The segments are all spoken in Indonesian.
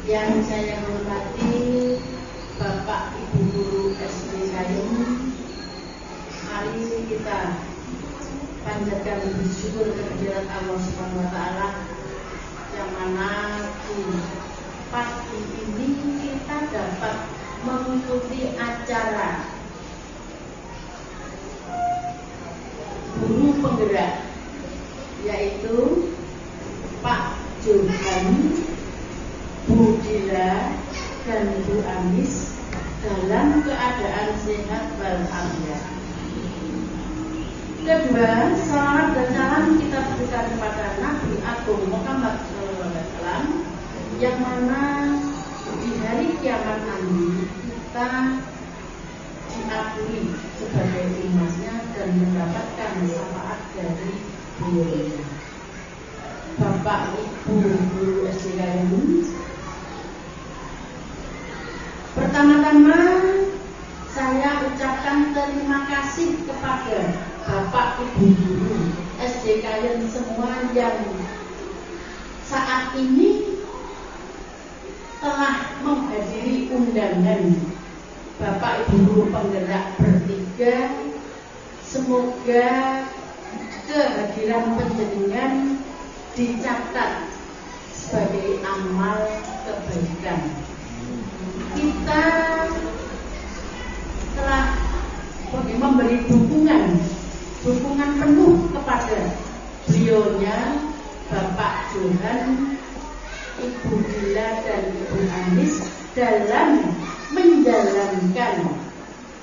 Yang saya hormati Bapak Ibu Guru SD Kayun, mari kita panjatkan bersyukur kehadirat Allah Subhanahu wa Ta'ala, yang mana di pagi ini kita dapat mengikuti acara guru penggerak, yaitu Pak Johan, Bu Dila, dan Bu Anis dalam keadaan sehat walafiat. Kedua, salawat dan salam kita berikan kepada Nabi Agung Muhammad SAW, yang mana di hari kiamat nanti kita diakui sebagai umatnya dan mendapatkan syafaat dari beliau. Bapak Ibu Guru SD Kayun, pertama-tama saya ucapkan terima kasih kepada Bapak Ibu Guru SD Kayun semua yang saat ini telah menghadiri undangan Bapak Ibu Guru penggerak bertiga. Semoga kehadiran panjenengan dicatat sebagai amal kebaikan. Kita telah memberi dukungan penuh kepada beliaunya Bapak Johan, Ibu Dila, dan Ibu Anis dalam menjalankan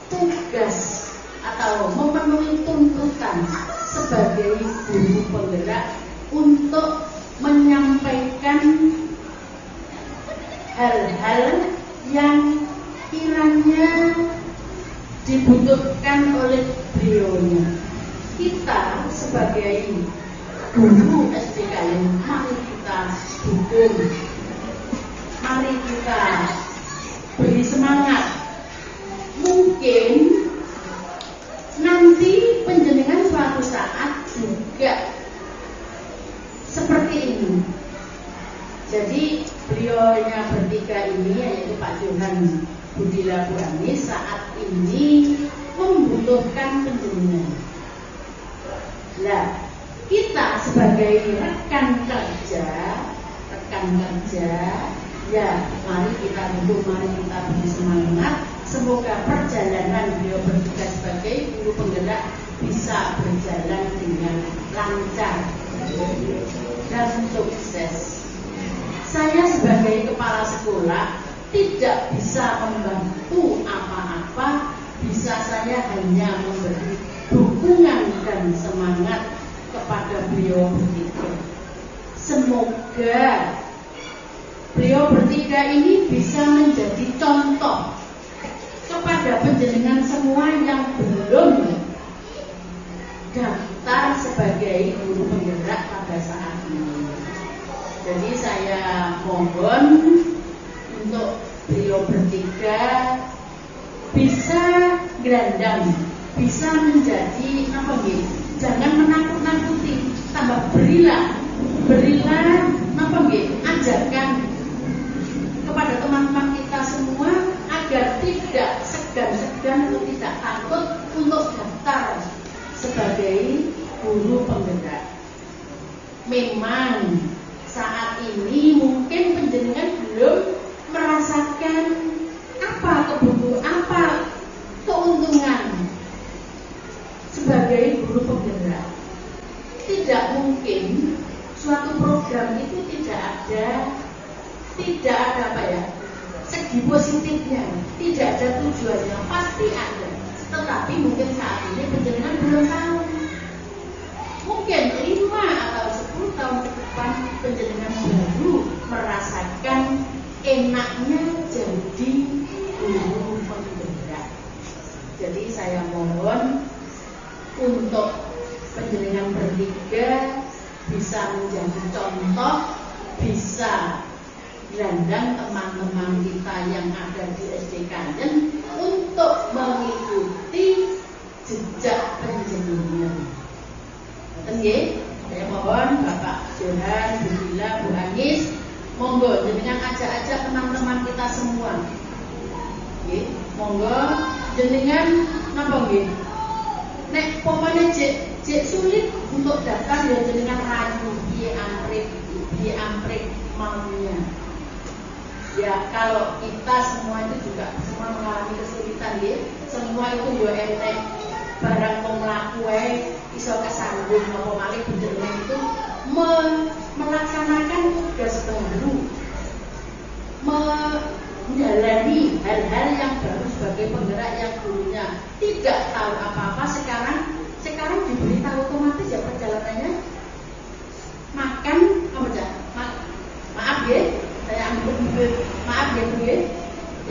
tugas atau memenuhi tuntutan sebagai guru penggerak untuk menyampaikan hal-hal yang kiranya dibutuhkan oleh beliaunya. Kita sebagai guru SD Kayun, mari kita dukung, mari kita beri semangat. Mungkin nanti panjenengan suatu saat juga seperti ini. Jadi beliaunya bertiga ini, yaitu Pak Johan, Bu Dila, Bu Anis, saat ini membutuhkan panjenengan. Nah, kita sebagai rekan kerja, ya mari kita dukung, mari kita beri semangat. Semoga perjalanan beliau bertiga sebagai guru penggerak bisa berjalan dengan lancar dan sukses. Saya sebagai kepala sekolah tidak bisa membantu apa-apa, bisa saya hanya memberi dukungan dan semangat kepada beliau bertiga. Semoga beliau bertiga ini bisa menjadi contoh kepada panjenengan semua yang belum daftar sebagai guru penggerak pada saat ini. Jadi saya mohon untuk beliau bertiga bisa gerandam, bisa menjadi jangan menakut-nakuti, tambah berilah ajarkan kepada teman-teman kita semua agar tidak segan-segan atau tidak takut untuk daftar sebagai guru penggerak. Memang saat ini mungkin panjenengan belum merasakan apa keuntungan sebagai guru penggerak. Tidak mungkin suatu program itu tidak ada segi positifnya, tidak ada tujuannya, pasti ada. Tetapi mungkin saat ini panjenengan belum tahu. Mungkin 5 atau 10 tahun ke depan panjenengan baru merasakan enaknya jadi guru penggerak. Jadi saya mohon untuk panjenengan bertiga bisa menjadi contoh, bisa gelandang teman-teman kita yang ada di SD Kayun untuk mengikuti jejak panjenengan. Saya mohon Bapak Johan, Bu Dila, Bu Anis, monggo jenengan ajak-ajak teman-teman kita semua. Nggih, monggo jenengan napa nggih? Nek pomane jek sulit untuk daftar ya jenengan rayu piye amprik maunya. Ya kalau kita semua itu juga semua mengalami kesulitan nggih. Semua itu yo entek barang wong mlaku wae iso kesambung apa malih jenengan itu melaksanakan tugas baru. Menjalani hal-hal yang baru sebagai penggerak yang dulunya tidak tahu apa-apa, sekarang diberitahu otomatis ya perjalanannya makan apa aja maaf ya saya ambil maaf ya Bu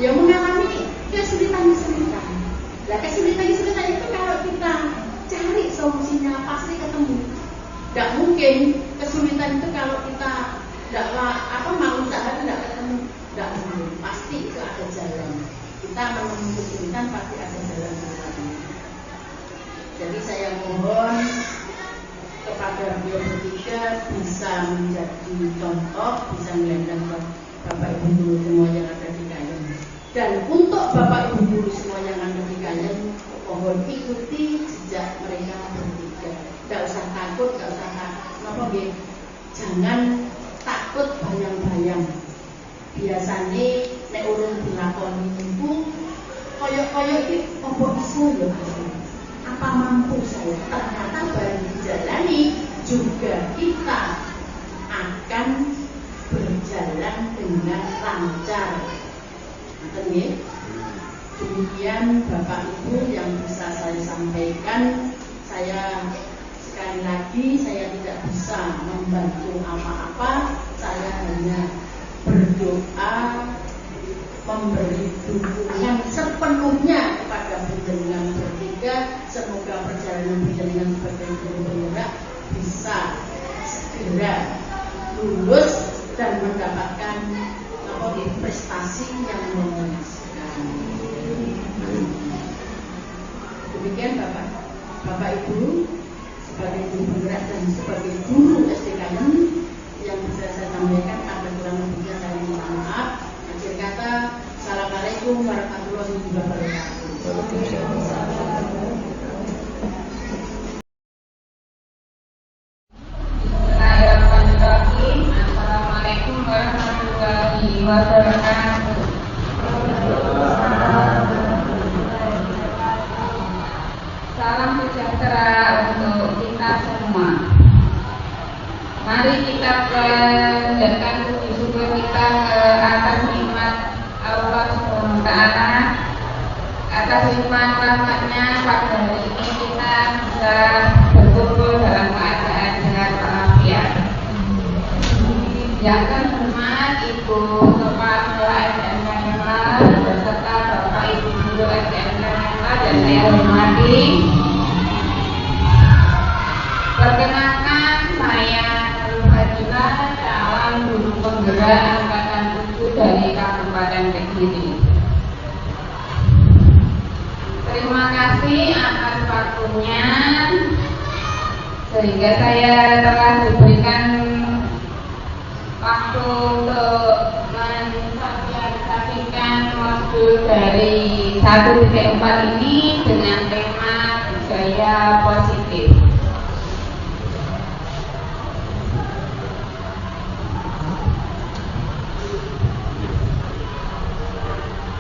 ya mengalami kesulitan lah kesulitan itu kalau kita cari solusinya pasti ketemu. Tidak mungkin kesulitan itu kalau kita tidak mau usaha itu tidak ketemu. Tidak mungkin, pasti itu ada jalan. Kita menemui kesulitan pasti ada jalan keluarnya. Jadi saya mohon kepada beliau bertiga bisa menjadi contoh, bisa menyandang Bapak Ibu guru semua yang ada di Kayen. Dan untuk Bapak Ibu guru semua yang ada di Kayen, mohon ikuti jejak mereka bertiga. Tidak usah takut, jangan takut bayang-bayang. Biasanya nek urung dilakoni niku koyok-koyok iki apa iso ya? Apa mampu saya? Ternyata bareng dijalani juga kita akan berjalan dengan lancar. Ngoten nggih. Demikian Bapak Ibu yang bisa saya sampaikan. Saya sekali lagi saya tidak bisa membantu apa-apa. Saya hanya berdoa memberi dukungan sepenuhnya kepada panjenengan bertiga. Semoga perjalanan panjenengan sebagai guru penggerak bisa segera lulus dan mendapatkan prestasi yang memuaskan. Demikian Bapak Ibu sebagai guru penggerak dan sebagai guru SD Kayen yang bisa saya sampaikan. Ada kurang lebihnya saya minta maaf. Akhir kata, Assalamualaikum warahmatullahi wabarakatuh. Assalamualaikum warahmatullahi wabarakatuh. Salam sejahtera untuk kita semua. Mari kita panjatkan puji syukur kita ke atas nikmat Allah Subhanahu wa Ta'ala, atas limpahan rahmatnya pada hari ini kita bisa berkumpul dalam keadaan sehat walafiat. Yang terhormat Ibu Kepala SDN Kayenla beserta Bapak Ibu Guru SDN Kayenla dan saya hormati. Perkenalkan saya Fadilah, calon guru penggerak angkatan 7 dari Kabupaten Kediri. Terima kasih atas waktunya sehingga saya telah diberikan waktu untuk mensosialisasikan modul dari 1.4 ini dengan tema budaya positif.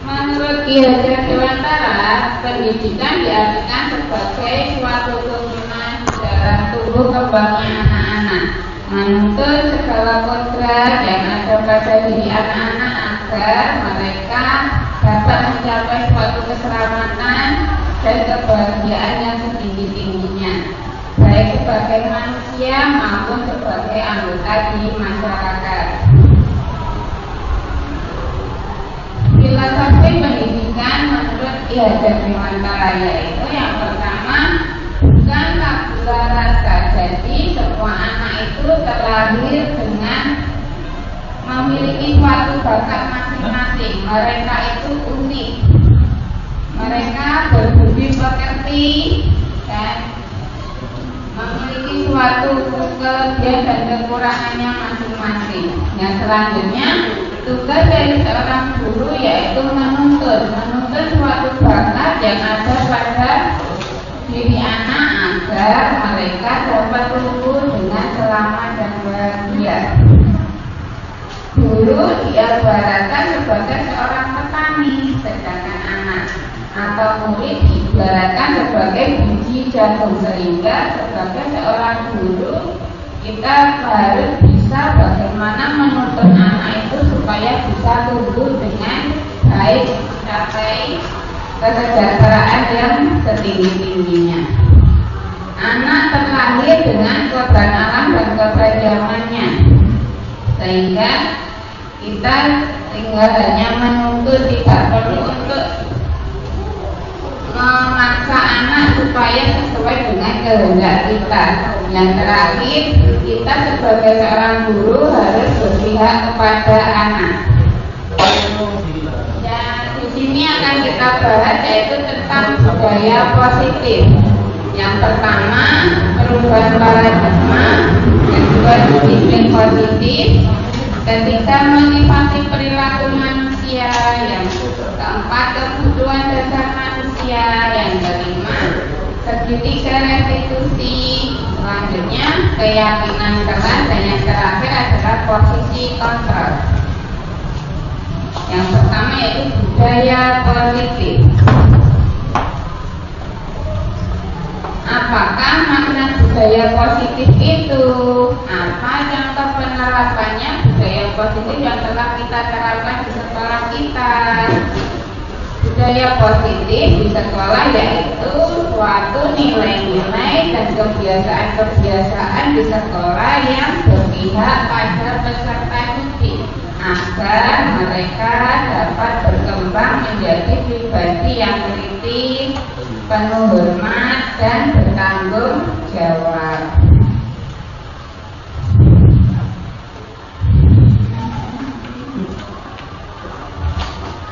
Menurut Ki Hajar Dewantara, pendidikan diartikan sebagai suatu turunan dalam tumbuh kembangnya anak-anak, menuntut segala kodrat yang ada pada diri anak-anak agar mereka dapat mencapai suatu keselamatan dan kebahagiaan yang setinggi-tingginya, baik sebagai manusia maupun sebagai anggota di masyarakat. Filosofi pendidikan menurut Ki Hajar Dewantara yaitu yang pertama, bukan tabula rasa. Jadi semua anak itu terlahir dengan memiliki suatu bakat masing-masing. Mereka itu unik. Mereka berbudi pekerti dan memiliki suatu kelebihan dan kekurangannya masing-masing. Yang selanjutnya, Tugas dari seorang guru yaitu menuntun suatu bakat yang ada pada diri anak agar mereka dapat tumbuh dengan selamat dan bahagia. Guru diibaratkan sebagai seorang petani, sedangkan anak atau murid diibaratkan sebagai biji jagung, sehingga sebagai seorang guru kita harus bisa bagaimana menuntun anak itu supaya bisa tumbuh dengan baik, capai kesejahteraan yang setinggi-tingginya. Anak terlahir dengan kodrat alam dan kodrat zamannya, sehingga kita tinggal hanya menuntut, tidak perlu untuk memaksa anak supaya sesuai dengan kehendak kita. Yang terakhir, kita sebagai seorang guru harus berpihak kepada anak. Dan di sini akan kita bahas yaitu tentang budaya positif. Yang pertama, perubahan paradigma. Kedua, disiplin positif. Ketiga, motivasi perilaku manusia. Yang keempat, kebutuhan dasar manusia. Yang kelima, segitiga restitusi. Selanjutnya, keyakinan keras. Dan yang terakhir adalah posisi kontrol. Yang pertama yaitu budaya positif. Apakah makna budaya positif itu? Apa contoh penerapannya budaya positif yang telah kita terapkan di sekolah kita? Budaya positif di sekolah yaitu suatu nilai-nilai dan kebiasaan-kebiasaan di sekolah yang berpihak pada peserta didik agar mereka dapat berkembang menjadi pribadi yang kritis, penuh hormat dan bertanggung jawab.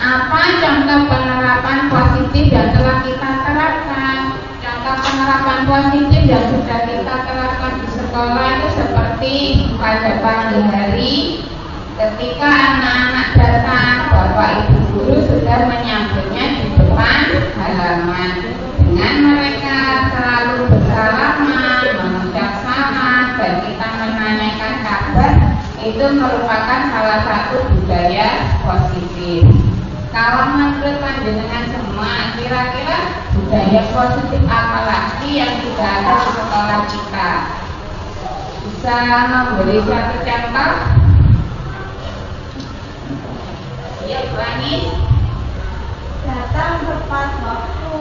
Apa contoh penerapan positif yang telah kita terapkan? Contoh penerapan positif yang sudah kita terapkan di sekolah itu seperti pada pagi hari ketika anak-anak datang, bapak ibu guru sudah menyambutnya di depan halaman dengan mereka selalu bersalaman, mengucap selamat, dan kita menanyakan kabar. Itu merupakan salah satu budaya positif. Kalau menurut panjenengan semua, kira-kira budaya positif apa lagi yang sudah ada di sekolah kita? Bisa memberi satu contoh? Ya, ulangi. Datang tepat waktu.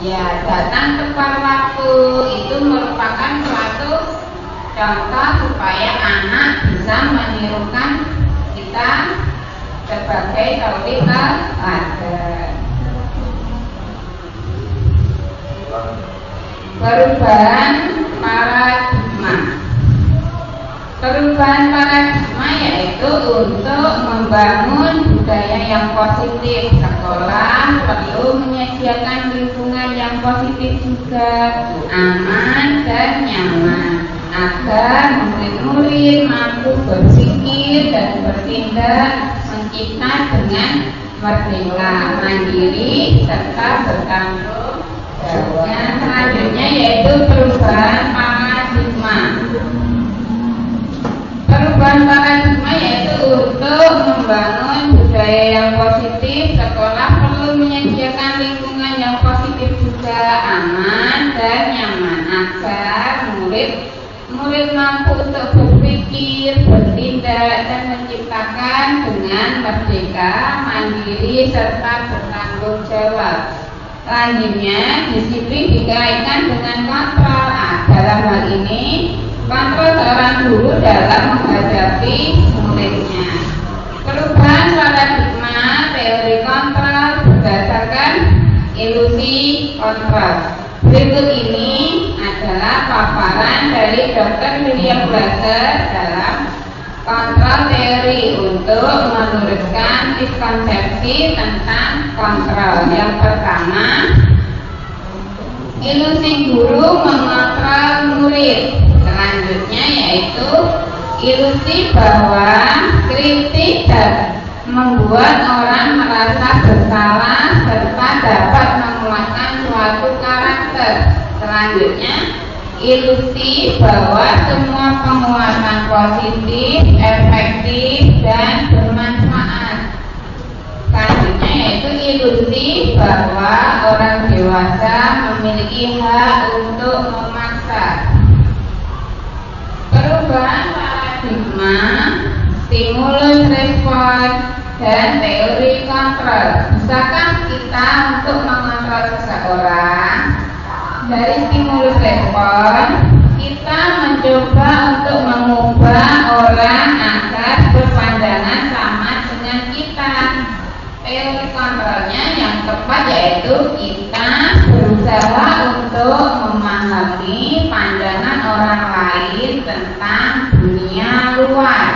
Ya, datang tepat waktu itu merupakan suatu contoh supaya anak bisa menirukan kita sebagai tauhid teladan. Perubahan paradigma. Perubahan paradigma yaitu untuk membangun budaya yang positif. Sekolah perlu menyediakan lingkungan yang positif juga, aman dan nyaman, agar murid-murid mampu berpikir dan bertindak mencipta dengan merdeka, mandiri, serta bertanggung jawab. Yang selanjutnya yaitu perubahan paradigma. Perubahan paradigma yaitu untuk membangun budaya yang positif. Sekolah perlu menyediakan lingkungan yang positif juga, aman dan nyaman, agar murid mampu untuk berpikir, bertindak dan menciptakan dengan merdeka, mandiri serta bertanggung jawab. Selanjutnya, disiplin dikaitkan dengan kontrol. Dalam hal ini, kontrol seorang guru dalam menghadapi muridnya. Perubahan paradigma teori kontrol berdasarkan ilusi kontrol. Berikut ini adalah paparan dari Dr. William Blaser dalam kontrol teori untuk meluruskan miskonsepsi tentang kontrol. Yang pertama, ilusi guru mengontrol murid. Selanjutnya yaitu Ilusi bahwa kritik membuat orang merasa bersalah serta dapat menguatkan suatu karakter. Selanjutnya, ilusi bahwa semua penguatan positif, efektif, dan bermanfaat. Selanjutnya yaitu ilusi bahwa orang dewasa memiliki hak untuk memaksa. Perubahan paradigma, stimulus respon, dan teori kontrol. Bisakah kita untuk mengontrol seseorang? Dari stimulus respon, kita mencoba untuk mengubah orang agar berpandangan sama dengan kita. Teori kontrolnya yang tepat yaitu kita berusaha untuk memahami pandangan orang lain tentang dunia luar.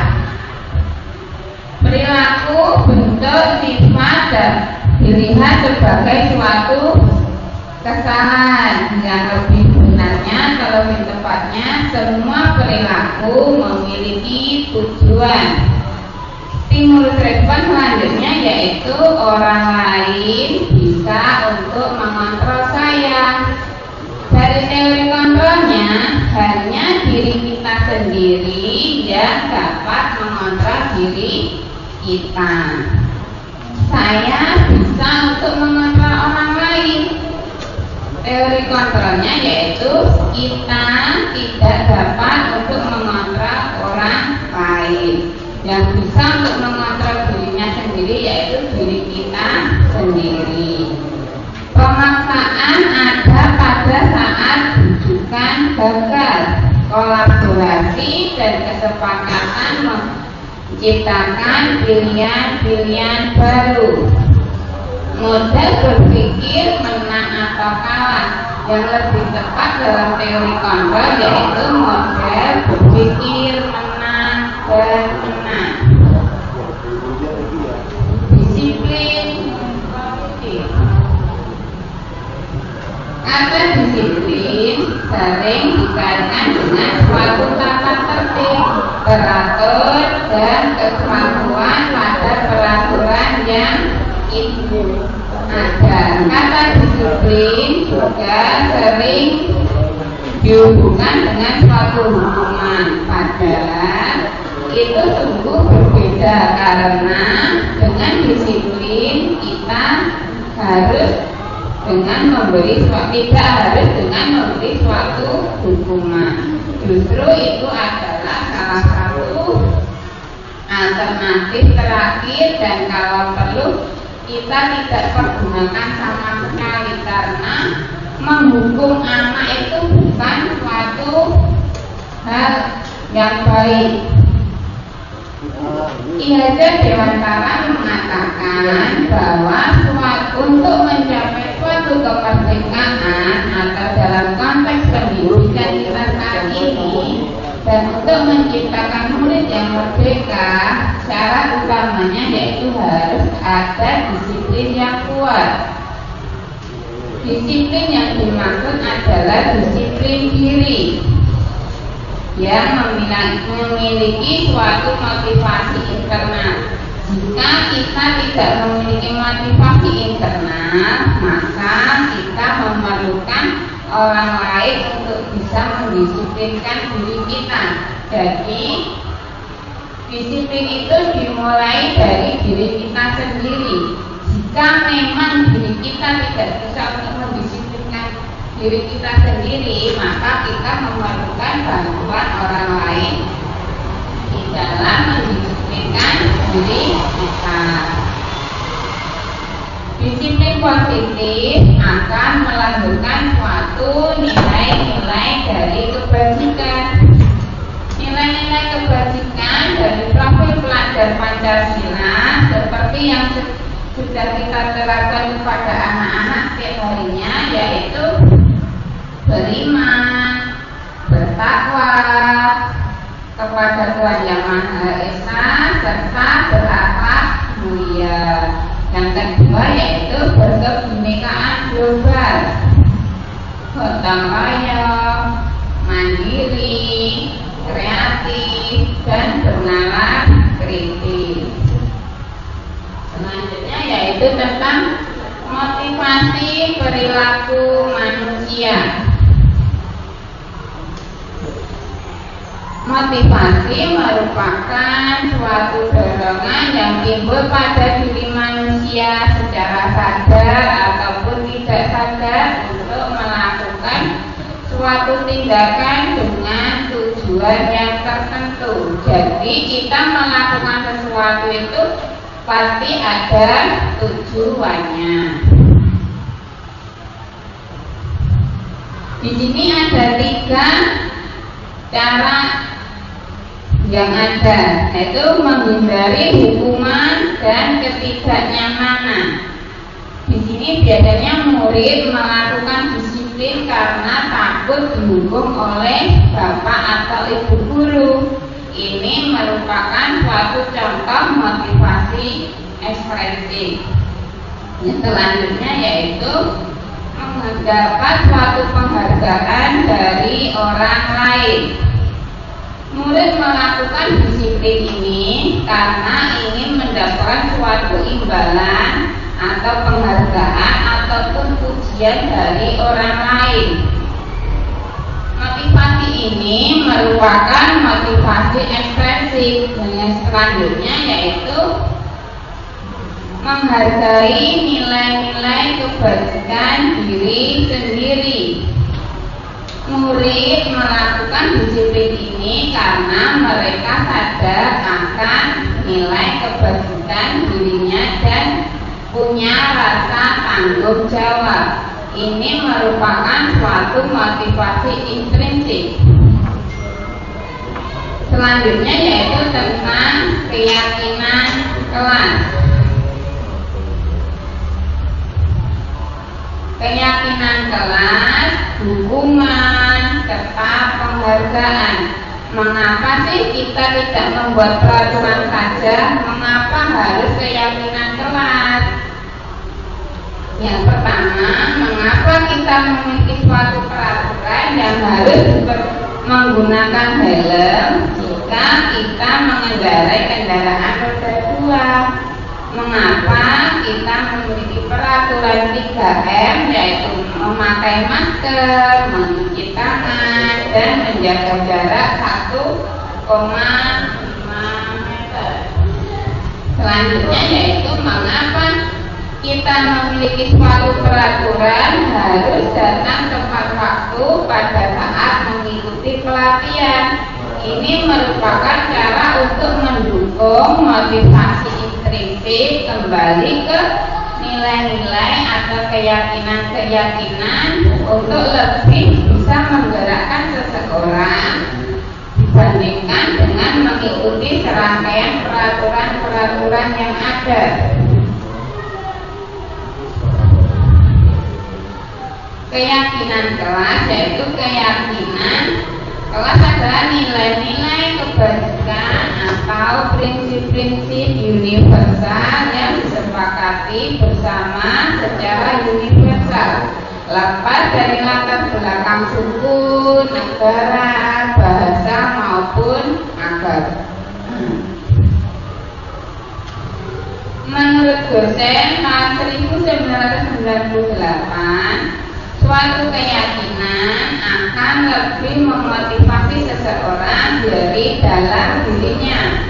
Perilaku, bentuk, sifat dan dilihat sebagai suatu kesalahan. Yang lebih benarnya, kalau lebih tepatnya, semua perilaku memiliki tujuan. Stimulus respon selanjutnya yaitu orang lain bisa untuk mengontrol saya. Dari teori kontrolnya, hanya diri kita sendiri yang dapat mengontrol diri kita. Saya bisa untuk mengontrol orang lain. Teori kontrolnya yaitu kita tidak dapat untuk mengontrol orang lain. Yang bisa untuk mengontrol dirinya sendiri yaitu diri kita sendiri. Pemaksaan ada pada saat rujukan gagal. Kolaborasi dan kesepakatan menciptakan pilihan-pilihan baru. Model berpikir menang atau kalah. Yang lebih tepat dalam teori kontrol yaitu model berpikir menang dan menang. Disiplin positif. Kata disiplin sering dikaitkan dengan suatu tata tertib, teratur, dan kemampuan pada peraturan yang ada. Kata disiplin juga sering dihubungkan dengan suatu hukuman, padahal itu sungguh berbeda karena dengan disiplin kita harus dengan memberi tidak harus dengan memberi suatu hukuman. Justru itu adalah salah satu alternatif terakhir dan kalau perlu kita tidak pergunakan sama sekali karena menghukum anak itu bukan suatu hal yang baik. Ki Hajar Dewantara mengatakan bahwa untuk mencapai suatu kemerdekaan atau dalam konteks pendidikan kita saat ini dan untuk menciptakan murid yang merdeka, syarat utamanya yaitu harus ada disiplin yang kuat. Disiplin yang dimaksud adalah disiplin diri yang memiliki suatu motivasi internal. Jika kita tidak memiliki motivasi internal, maka kita memerlukan orang lain untuk bisa mendisiplinkan diri kita. Jadi, disiplin itu dimulai dari diri kita sendiri. Jika memang diri kita tidak bisa untuk mendisiplinkan diri kita sendiri, maka kita memerlukan bantuan orang lain di dalam mendisiplinkan diri kita. Disiplin positif akan melahirkan suatu nilai-nilai dari kebajikan. Nilai-nilai kebajikan dari profil pelajar Pancasila seperti yang sudah kita terapkan kepada anak-anak setiap harinya, yaitu beriman, bertakwa kepada Tuhan Yang Maha Esa, serta berakhlak mulia. Yang kedua yaitu berkebinekaan global, gotong royong, mandiri, kreatif, dan perilaku manusia. Motivasi merupakan suatu dorongan yang timbul pada diri manusia secara sadar ataupun tidak sadar untuk melakukan suatu tindakan dengan tujuan yang tertentu. Jadi kita melakukan sesuatu itu pasti ada tujuannya. Di sini ada 3 cara yang ada, yaitu menghindari hukuman dan ketidaknyamanan. Di sini biasanya murid melakukan disiplin karena takut dihukum oleh bapak atau ibu guru. Ini merupakan suatu contoh motivasi ekspresif. Yang selanjutnya yaitu mendapat suatu penghargaan dari orang lain. Murid melakukan disiplin ini karena ingin mendapatkan suatu imbalan atau penghargaan ataupun pujian dari orang lain. Motivasi ini merupakan motivasi ekspresif. Yang selanjutnya yaitu menghargai nilai-nilai kebajikan diri sendiri. Murid melakukan disiplin ini karena mereka sadar akan nilai kebajikan dirinya dan punya rasa tanggung jawab. Ini merupakan suatu motivasi intrinsik. Selanjutnya yaitu tentang keyakinan kelas. Keyakinan kelas, hukuman, serta penghargaan. Mengapa sih kita tidak membuat peraturan saja? Mengapa harus keyakinan kelas? Yang pertama, mengapa kita memiliki suatu peraturan yang harus menggunakan helm jika kita mengendarai kendaraan roda 2? Mengapa kita memiliki peraturan 3M, yaitu memakai masker, mencuci tangan, dan menjaga jarak 1,5 meter. Selanjutnya yaitu mengapa kita memiliki suatu peraturan harus datang tepat waktu pada saat mengikuti pelatihan. Ini merupakan cara untuk mendukung motivasi intrinsik kembali ke nilai-nilai atau keyakinan-keyakinan untuk lebih bisa menggerakkan seseorang dibandingkan dengan mengikuti serangkaian peraturan-peraturan yang ada. Keyakinan kelas yaitu keyakinan kelas adalah nilai-nilai kebajikan atau prinsip-prinsip universal yang disepakati bersama secara universal, lepas dari latar belakang suku, negara, bahasa maupun agama. Menurut dosen tahun 1998, suatu keyakinan akan lebih memotivasi seseorang dari dalam dirinya.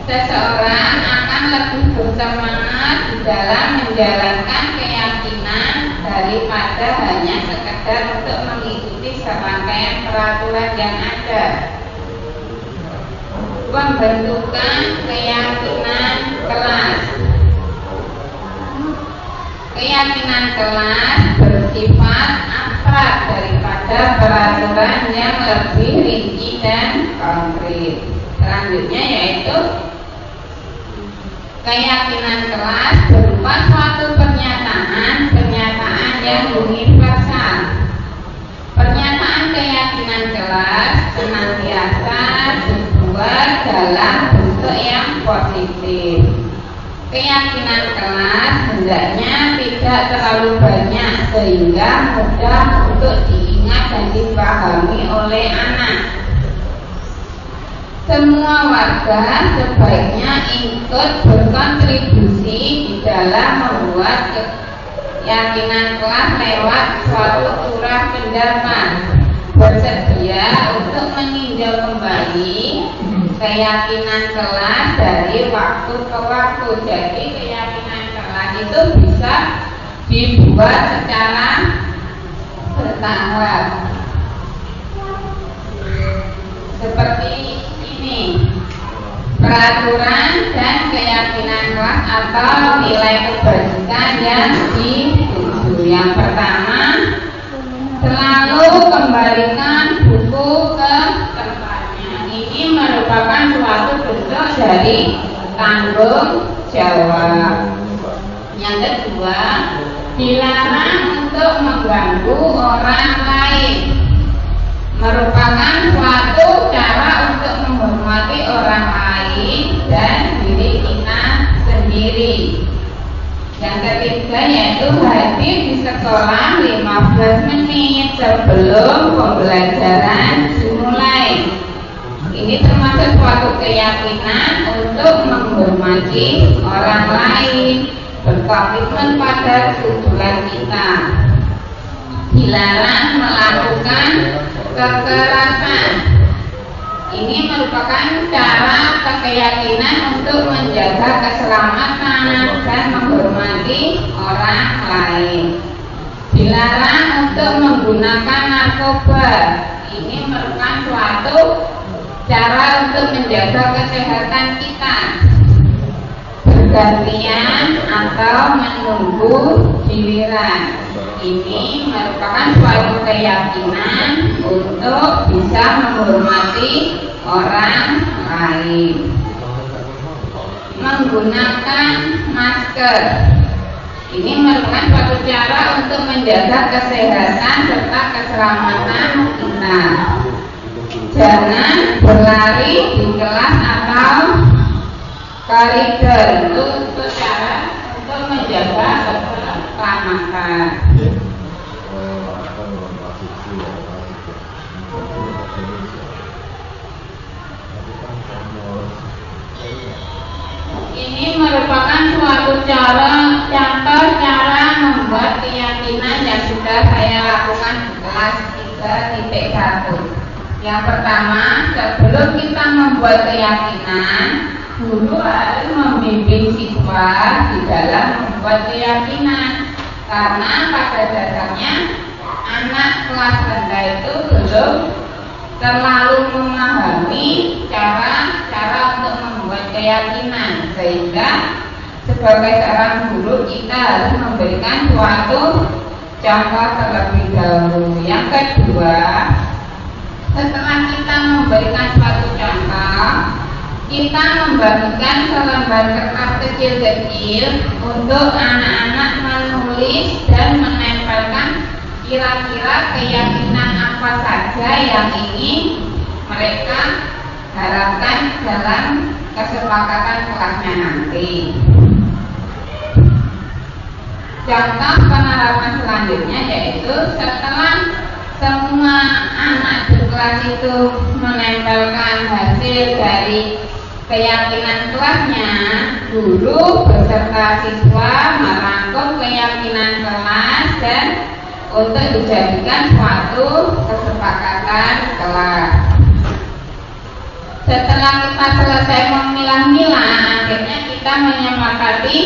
Seseorang akan lebih bersemangat di dalam menjalankan keyakinan daripada hanya sekedar untuk mengikuti serangkaian peraturan yang ada. Pembentukan keyakinan kelas. Keyakinan kelas bersifat abstrak daripada peraturan yang lebih rinci dan konkret. Selanjutnya yaitu keyakinan kelas berupa suatu pernyataan yang universal. Pernyataan keyakinan kelas senantiasa dibuat dalam bentuk yang positif. Keyakinan kelas hendaknya tidak terlalu banyak sehingga mudah untuk diingat dan dipahami oleh anak. Semua warga sebaiknya ikut berkontribusi di dalam membuat keyakinan kelas lewat suatu curah pendapat bersedia untuk meninjau kembali keyakinan kelas dari waktu ke waktu. Jadi keyakinan kelas itu bisa dibuat secara bertahap seperti ini: peraturan dan keyakinan kelas atau nilai kebajikan yang dituju. Yang pertama, selalu kembalikan buku ke tempatnya. Ini merupakan suatu bentuk dari tanggung jawab. Yang kedua, dilarang untuk mengganggu orang lain. Merupakan suatu cara untuk menghormati orang lain dan diri kita sendiri. Yang ketiga yaitu hadir di sekolah 15 menit sebelum pembelajaran dimulai. Ini termasuk suatu keyakinan untuk menghormati orang lain, berkomitmen pada tujuan kita. Dilarang melakukan kekerasan. Ini merupakan cara atau keyakinan untuk menjaga keselamatan dan menghormati orang lain. Dilarang untuk menggunakan narkoba. Ini merupakan suatu cara untuk menjaga kesehatan kita. Bergantian atau menunggu giliran. Ini merupakan suatu keyakinan untuk bisa menghormati orang lain. Menggunakan masker. Ini merupakan suatu cara untuk menjaga kesehatan serta keselamatan kita. Jangan berlari di kelas atau koridor. Itu cara untuk menjaga keselamatan. Ini merupakan suatu contoh cara membuat keyakinan yang sudah saya lakukan di kelas 3.1. Yang pertama, sebelum kita membuat keyakinan, guru harus membimbing siswa di dalam membuat keyakinan. Karena pada dasarnya anak kelas rendah itu belum terlalu memahami cara untuk membuat keyakinan, sehingga sebagai seorang guru kita harus memberikan suatu contoh terlebih dahulu. Yang kedua, setelah kita memberikan suatu contoh, kita membagikan selembar kertas kecil-kecil untuk anak-anak menulis dan menempelkan kira-kira keyakinan apa saja yang ingin mereka harapkan dalam kesepakatan kelasnya nanti. Contoh penerapan selanjutnya yaitu setelah semua anak di kelas itu menempelkan hasil dari keyakinan kelasnya, guru beserta siswa merangkum keyakinan kelas dan untuk dijadikan suatu kesepakatan kelas. Setelah kita selesai memilah-milah, akhirnya kita menyepakati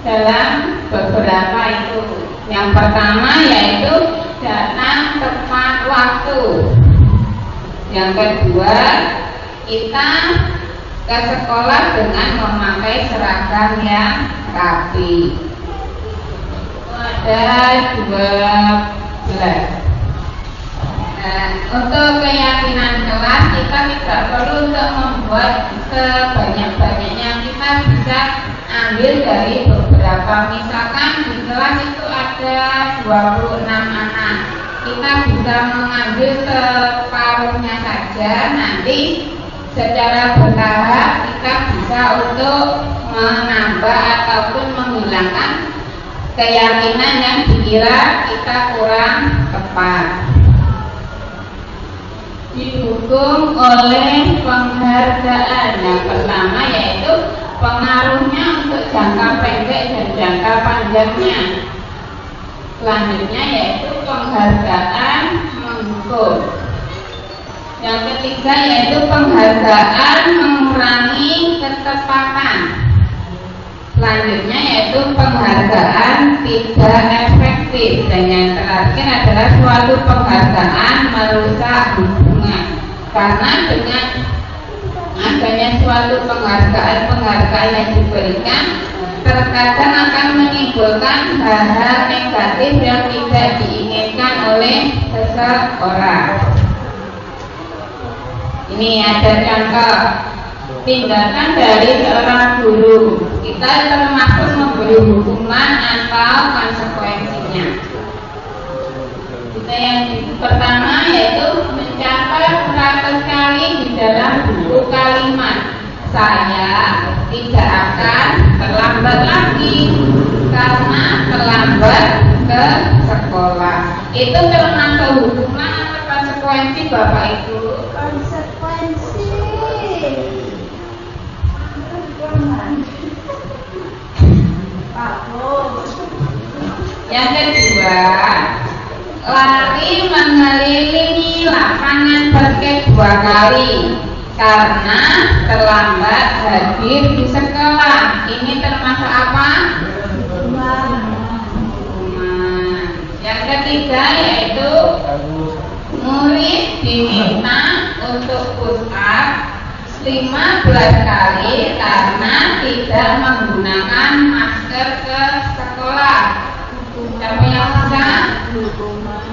dalam beberapa itu. Yang pertama yaitu datang tepat waktu. Yang kedua, kita ke sekolah dengan memakai seragam yang rapi. Ada 12. Untuk keyakinan kelas kita tidak perlu untuk membuat sebanyak-banyaknya. Kita bisa ambil dari beberapa. Misalkan di kelas itu ada 26 anak. Kita bisa mengambil separuhnya saja. Nanti secara bertahap kita bisa untuk menambah ataupun menghilangkan keyakinan yang dikira kita kurang tepat. Didukung oleh penghargaan. Yang pertama yaitu pengaruhnya untuk jangka pendek dan jangka panjangnya. Selanjutnya yaitu penghargaan menghukum. Yang ketiga yaitu penghargaan mengurangi ketepatan. Selanjutnya yaitu penghargaan tidak efektif. Dan yang terakhir adalah suatu penghargaan merusak hubungan. Karena dengan adanya suatu penghargaan yang diberikan, terkadang akan menimbulkan hal-hal negatif yang tidak diinginkan oleh seseorang. Ini ada contoh tindakan dari seorang guru. Kita termasuk memberi hukuman atau konsekuensinya. Kita yang pertama yaitu mencatat 100 kali di dalam buku kalimat. Saya tidak akan terlambat lagi karena terlambat ke sekolah. Itu termasuk hukuman atau konsekuensi Bapak Ibu? Konsekuensi. Yang kedua, lari mengelilingi lapangan basket 2 kali karena terlambat hadir di sekolah. Ini termasuk apa? Hukuman. Yang ketiga yaitu murid diminta untuk push up 15 kali karena tidak menggunakan masker ke sekolah. Siapa yang bisa? Hukuman.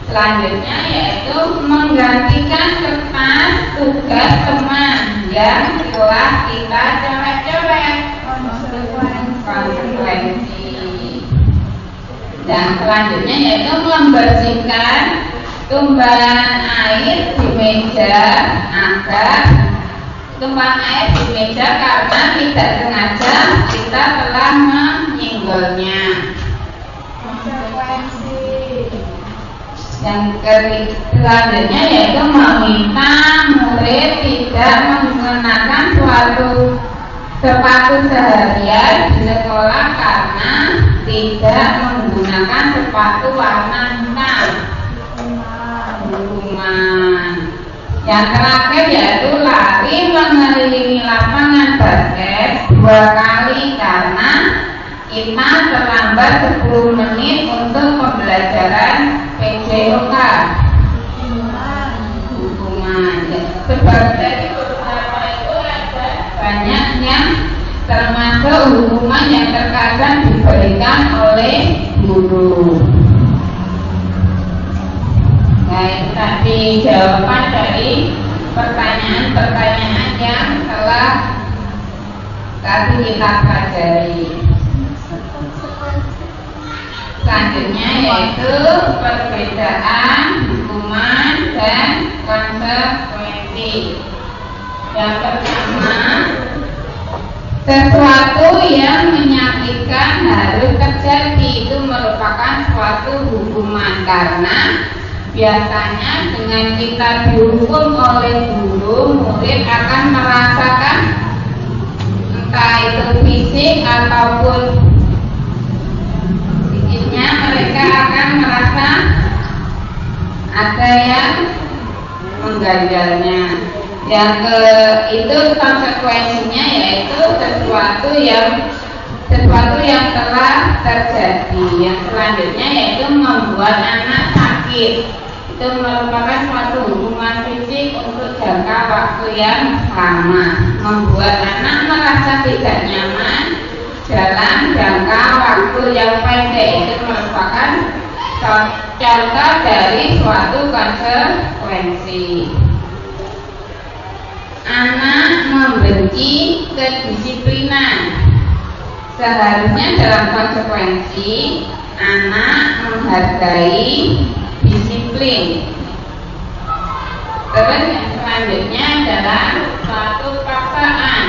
Selanjutnya yaitu menggantikan kertas tugas teman yang telah kita coret-coret. Konsekuensi. Dan selanjutnya yaitu membersihkan tumpahan air di meja agar tumpahan air di meja karena tidak sengaja kita telah menyinggolnya. Konsekuensi. Yang selanjutnya yaitu meminta murid tidak menggunakan suatu sepatu seharian di sekolah karena tidak menggunakan sepatu warna hitam. Hukuman. Yang terakhir yaitu lari mengelilingi lapangan basket 2 kali karena kita terlambat 10 menit untuk pembelajaran PJOK. Hukuman. Sebab dari beberapa itu ada banyak yang termasuk hukuman yang terkadang diberikan oleh guru. Nah, itu tadi jawaban dari pertanyaan-pertanyaan yang telah tadi kita pelajari. Selanjutnya yaitu perbedaan hukuman dan konsekuensi. Yang pertama, sesuatu yang menyakitkan harus terjadi, itu merupakan suatu hukuman karena biasanya dengan kita dihukum oleh guru, murid akan merasakan entah itu fisik ataupun psikisnya, mereka akan merasa ada yang mengganjalnya. Itu konsekuensinya yaitu sesuatu yang telah terjadi. Yang selanjutnya yaitu membuat anak sakit. Itu merupakan suatu hukuman fisik untuk jangka waktu yang lama. Membuat anak merasa tidak nyaman dalam jangka waktu yang pendek. Itu merupakan contoh dari suatu konsekuensi. Anak membenci kedisiplinan. Seharusnya dalam konsekuensi anak menghargai disiplin. Terus yang selanjutnya adalah suatu paksaan.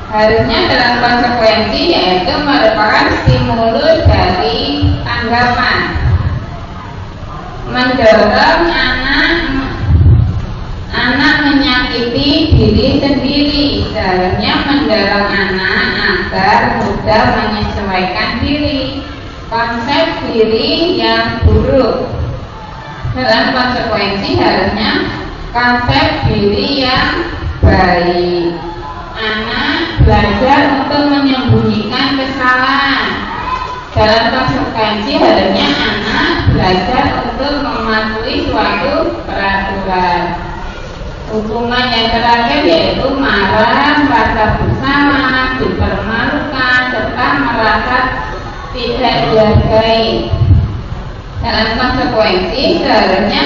Harusnya dalam konsekuensi yaitu merupakan stimulus dari tanggapan. Mendorong anak menyakiti diri sendiri. Seharusnya mendorong anak agar mudah menyesuaikan diri. konsep diri yang buruk. Dalam konsekuensi harusnya konsep diri yang baik. Anak belajar untuk menyembunyikan kesalahan. Dalam konsekuensi harusnya anak belajar untuk mematuhi suatu peraturan. Hukuman yang terakhir yaitu marah, merasa bersalah, dipermalukan, serta merasa tidak dihargai. Dalam konsekuensi seharusnya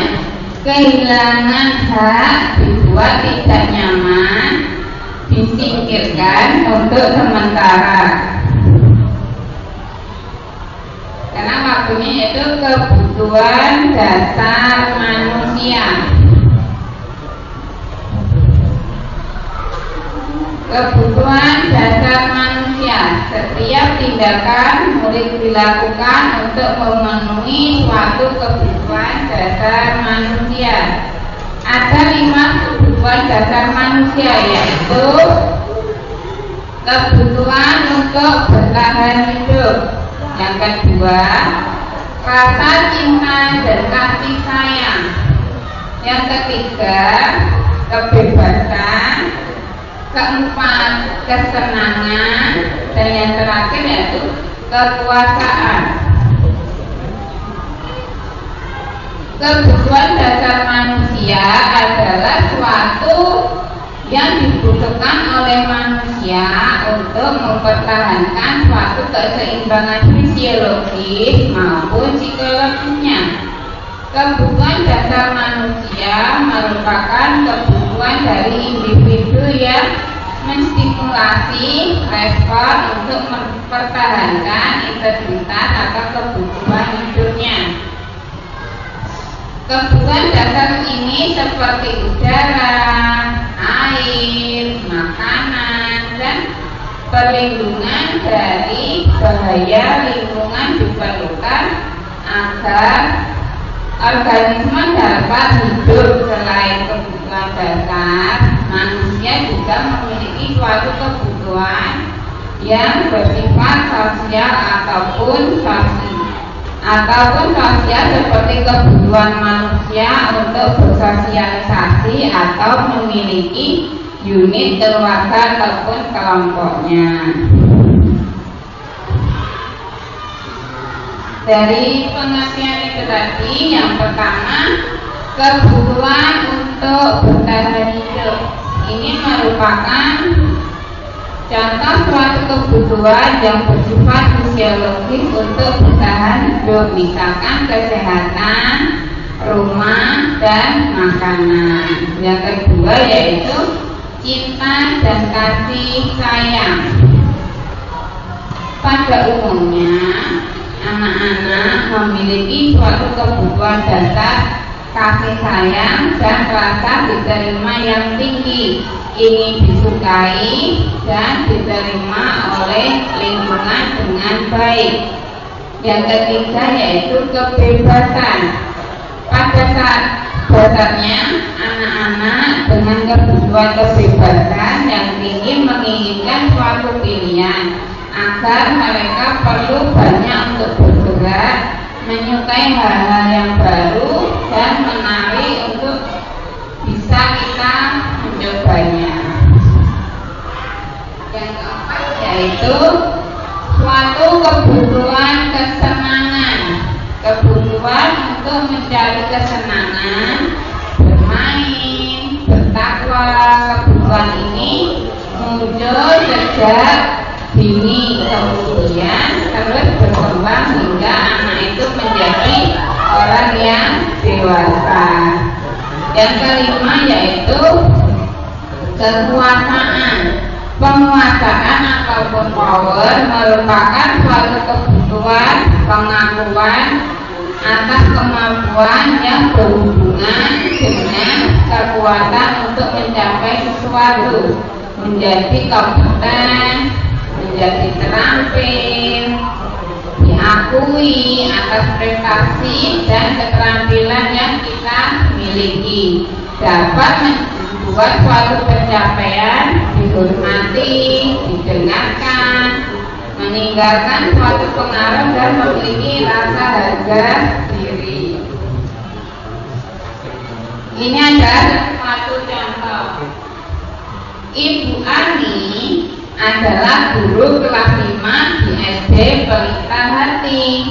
kehilangan hak dibuat tidak nyaman, disingkirkan untuk sementara. Karena waktunya yaitu kebutuhan dasar manusia. Kebutuhan dasar manusia. Setiap tindakan mulai dilakukan untuk memenuhi suatu kebutuhan dasar manusia. Ada 5 kebutuhan dasar manusia, yaitu kebutuhan untuk bertahan hidup. Yang kedua, rasa cinta dan kasih sayang. Yang ketiga, kebebasan. Keempat, kesenangan. Dan yang terakhir yaitu kekuasaan. Kebutuhan dasar manusia adalah suatu yang dibutuhkan oleh manusia untuk mempertahankan suatu keseimbangan fisiologis maupun psikologisnya. Kebutuhan dasar manusia merupakan kebutuhan dari individu yang menstimulasi respon untuk mempertahankan integritas atau kebutuhan hidupnya. Kebutuhan dasar ini seperti udara, air, makanan, dan perlindungan dari bahaya lingkungan diperlukan agar organisme dapat hidup. Selain kebutuhan dasar, manusia juga memiliki suatu kebutuhan yang bersifat sosial ataupun sosial seperti kebutuhan manusia untuk bersosialisasi atau memiliki unit keluarga ataupun kelompoknya. Dari pengertian itu tadi, yang pertama, kebutuhan untuk bertahan hidup. Ini merupakan contoh suatu kebutuhan yang bersifat fisiologis untuk bertahan hidup, misalkan kesehatan, rumah, dan makanan. Yang kedua yaitu cinta dan kasih sayang. Pada umumnya, anak-anak memiliki suatu kebutuhan dasar kasih sayang dan rasa diterima yang tinggi, ingin disukai dan diterima oleh lingkungan dengan baik. Yang ketiga yaitu kebebasan. Pada saat dasarnya anak-anak dengan kebutuhan kebebasan yang tinggi menginginkan suatu pilihan agar mereka perlu banyak untuk bergerak, menyukai hal-hal yang baru, dan menarik untuk bisa kita mencobanya. Yang keempat yaitu suatu kebutuhan kesenangan. Kebutuhan untuk mencari kesenangan, bermain, bertakwa. Kebutuhan ini muncul sejak dini, kemudian terus berkembang hingga anak itu menjadi orang yang dewasa. Yang kelima yaitu kekuasaan. Penguasaan ataupun power merupakan suatu kebutuhan pengakuan atas kemampuan yang berhubungan dengan kekuatan untuk mencapai sesuatu, menjadi kompeten, menjadi terampil, diakui atas prestasi dan keterampilan yang kita miliki, dapat membuat suatu pencapaian dihormati, didengarkan, meninggalkan suatu pengaruh dan memiliki rasa harga diri. Ini adalah suatu contoh. Ibu Ani adalah guru kelas 5 di SD Pelita Hati.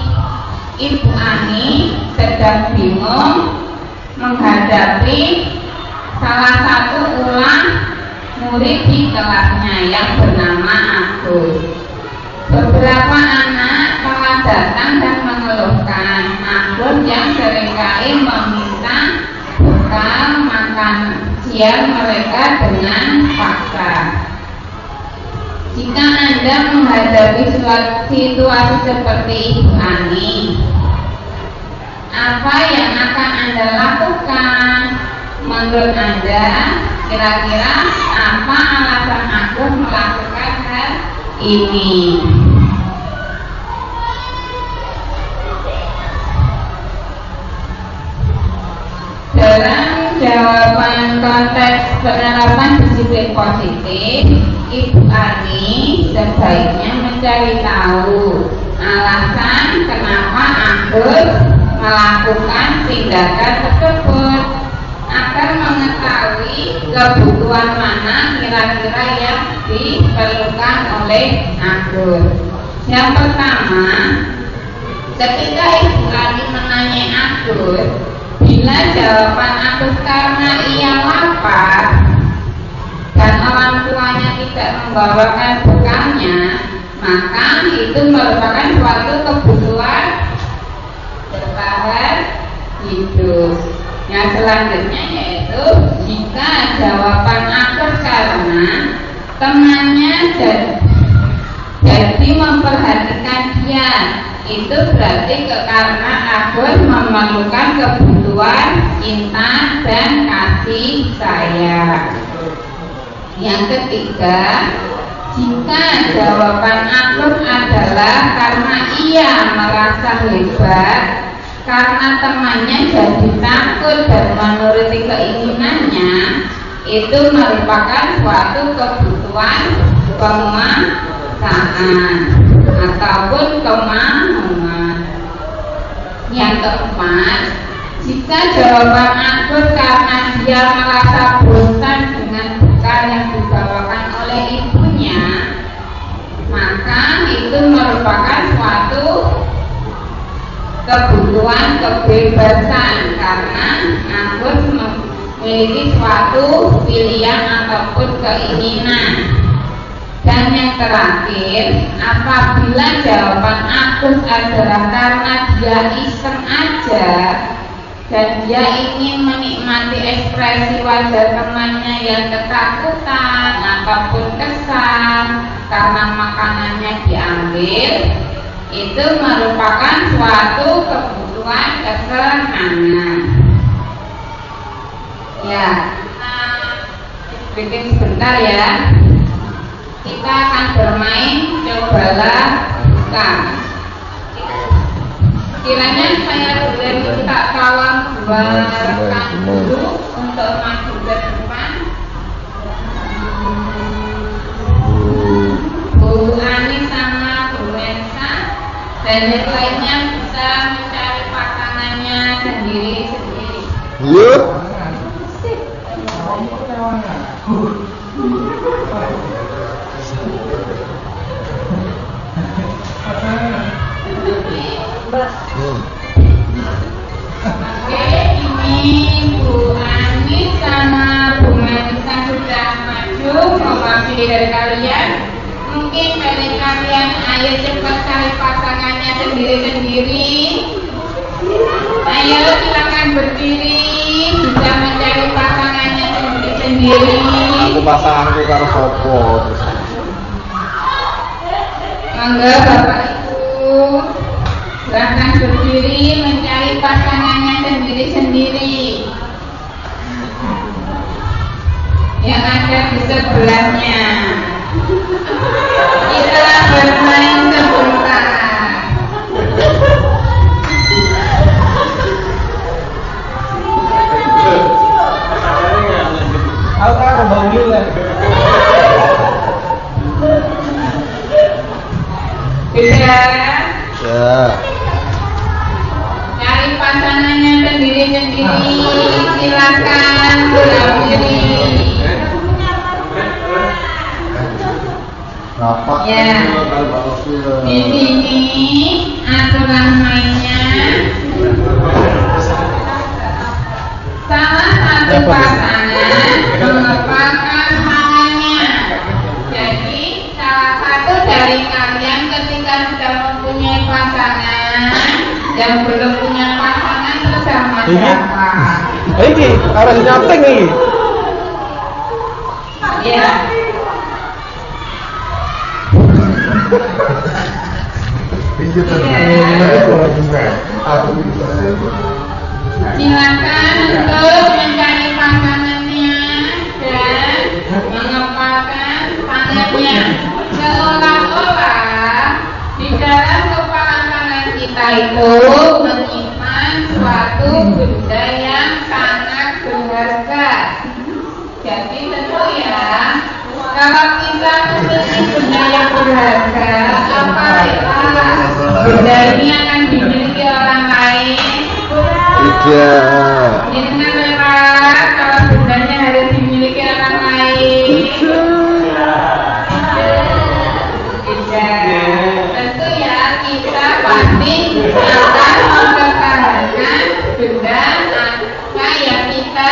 Ibu Ani sedang bingung menghadapi salah satu ulang murid di kelasnya yang bernama Agus. Beberapa anak telah datang dan mengeluhkan Agus yang seringkali meminta bekal makan siang mereka dengan paksa. Jika Anda menghadapi situasi seperti Ibu Ani, apa yang akan Anda lakukan? Menurut Anda, kira-kira apa alasan Agus melakukan hal ini? Dalam jawaban konteks penerapan disiplin positif, Ibu Ani sebaiknya mencari tahu alasan kenapa Agus melakukan tindakan tersebut agar mengetahui kebutuhan mana kira-kira yang diperlukan oleh Agus. Yang pertama, ketika Ibu Ani menanyai Agus, bila jawaban Agus karena ia lapar dan orang tuanya tidak membawakan bekalnya, maka itu merupakan suatu kebutuhan bertahan hidup. Yang selanjutnya yaitu jika jawaban Agus karena temannya jadi memperhatikan dia, itu berarti karena Agus memerlukan kebutuhan cinta dan kasih sayang. Yang ketiga, jika jawaban Agus adalah karena ia merasa hebat karena temannya jadi takut dan menuruti keinginannya, itu merupakan suatu kebutuhan penguasaan ataupun kemauan. Yang keempat, jika jawaban Agus karena dia merasa bosan dengan bekal yang dibawakan oleh ibunya, maka itu merupakan suatu kebutuhan kebebasan karena Agus memiliki suatu pilihan ataupun keinginan. Dan yang terakhir, apabila jawaban Agus adalah karena dia iseng aja dan dia ingin menikmati ekspresi wajah temannya yang ketakutan ataupun kesal karena makanannya diambil, itu merupakan suatu kebutuhan kesenangan. Ya, kita bikin sebentar ya. Kita akan bermain cobalah bukan. Kiranya saya boleh minta tolong dua rekan dulu untuk maju ke depan. Bu Ani sama Bu Mensa, dan yang lainnya bisa mencari pasangannya sendiri-sendiri. Yuk. Oke, ini Bu Ani sama Bu Mensa sudah maju mewakili dari kalian. Mungkin dari kalian ayo cepat cari pasangannya sendiri-sendiri. Ayo silakan berdiri, bisa mencari pasangannya sendiri-sendiri. Aku pasanganku karo sopo. Mangga Bapak Ibu, silakan berdiri mencari pasangannya sendiri-sendiri. Yang ada di sebelahnya. Kita bermain sebentar. Aku kan bau dulu. negeri. Ya, di sini aturan mainnya. Salah satu pasangan mengepalkan tangannya. Jadi salah satu dari kalian ketika sudah mempunyai pasangan, yang belum punya pasangan terus sama siapa? Ini harus nyamping nih. Ya. Silakan untuk mencari pasangannya dan mengepalkan tangannya seolah-olah di dalam kepala tangan kita itu menyimpan suatu benda yang sangat berharga. Jadi tentu ya, kalau kita memiliki benda yang berharga, apa benda ini akan dimiliki orang lain? Tidak. Dengan lewat kalau bendanya harus dimiliki orang lain. Tidak. Tentu ya kita pasti akan mempertahankan benda apa yang kita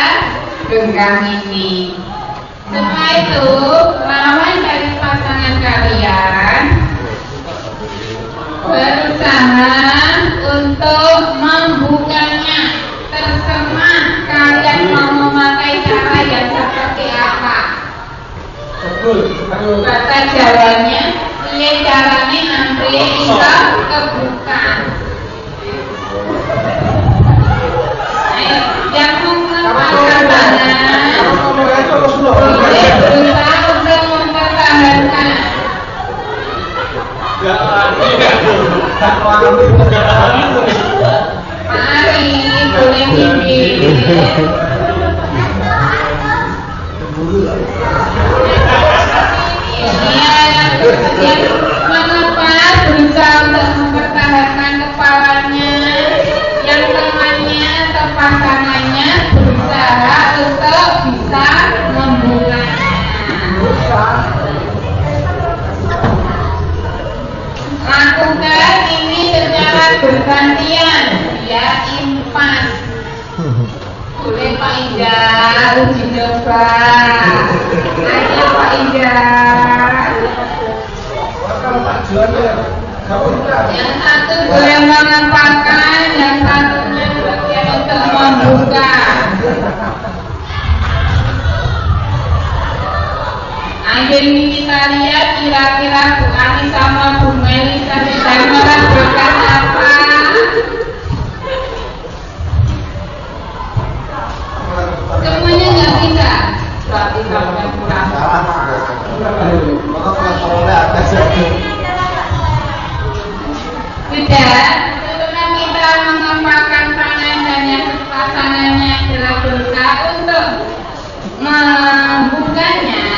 genggam ini. Setelah itu, lawan dari pasangan kalian berusaha untuk membukanya. Terserah kalian mau memakai cara yang seperti apa. Kata Jawanya, ini caranya nanti kita kebuka. Ayo, yang mengepalkan tangan, berusaha untuk mempertahankan. Mari, boleh mimpi. Mengapa berusaha untuk mempertahankan kepalanya, yang temannya atau pasangannya berusaha untuk bisa membukanya. Lakukan ini secara bergantian, ya impas. Boleh Pak Ida uji coba. Ayo Pak Ida. Yang satu boleh mengepalkan, yang satunya bagian untuk membuka. Ayo ini kita lihat kira-kira Bu Ani sama Bu Melisa sedang melakukan apa. Semuanya nggak bisa. Berarti kamu pulang. Sudah, setelah kita mengepalkan tangan dan yang pasangannya adalah berusaha untuk membukanya,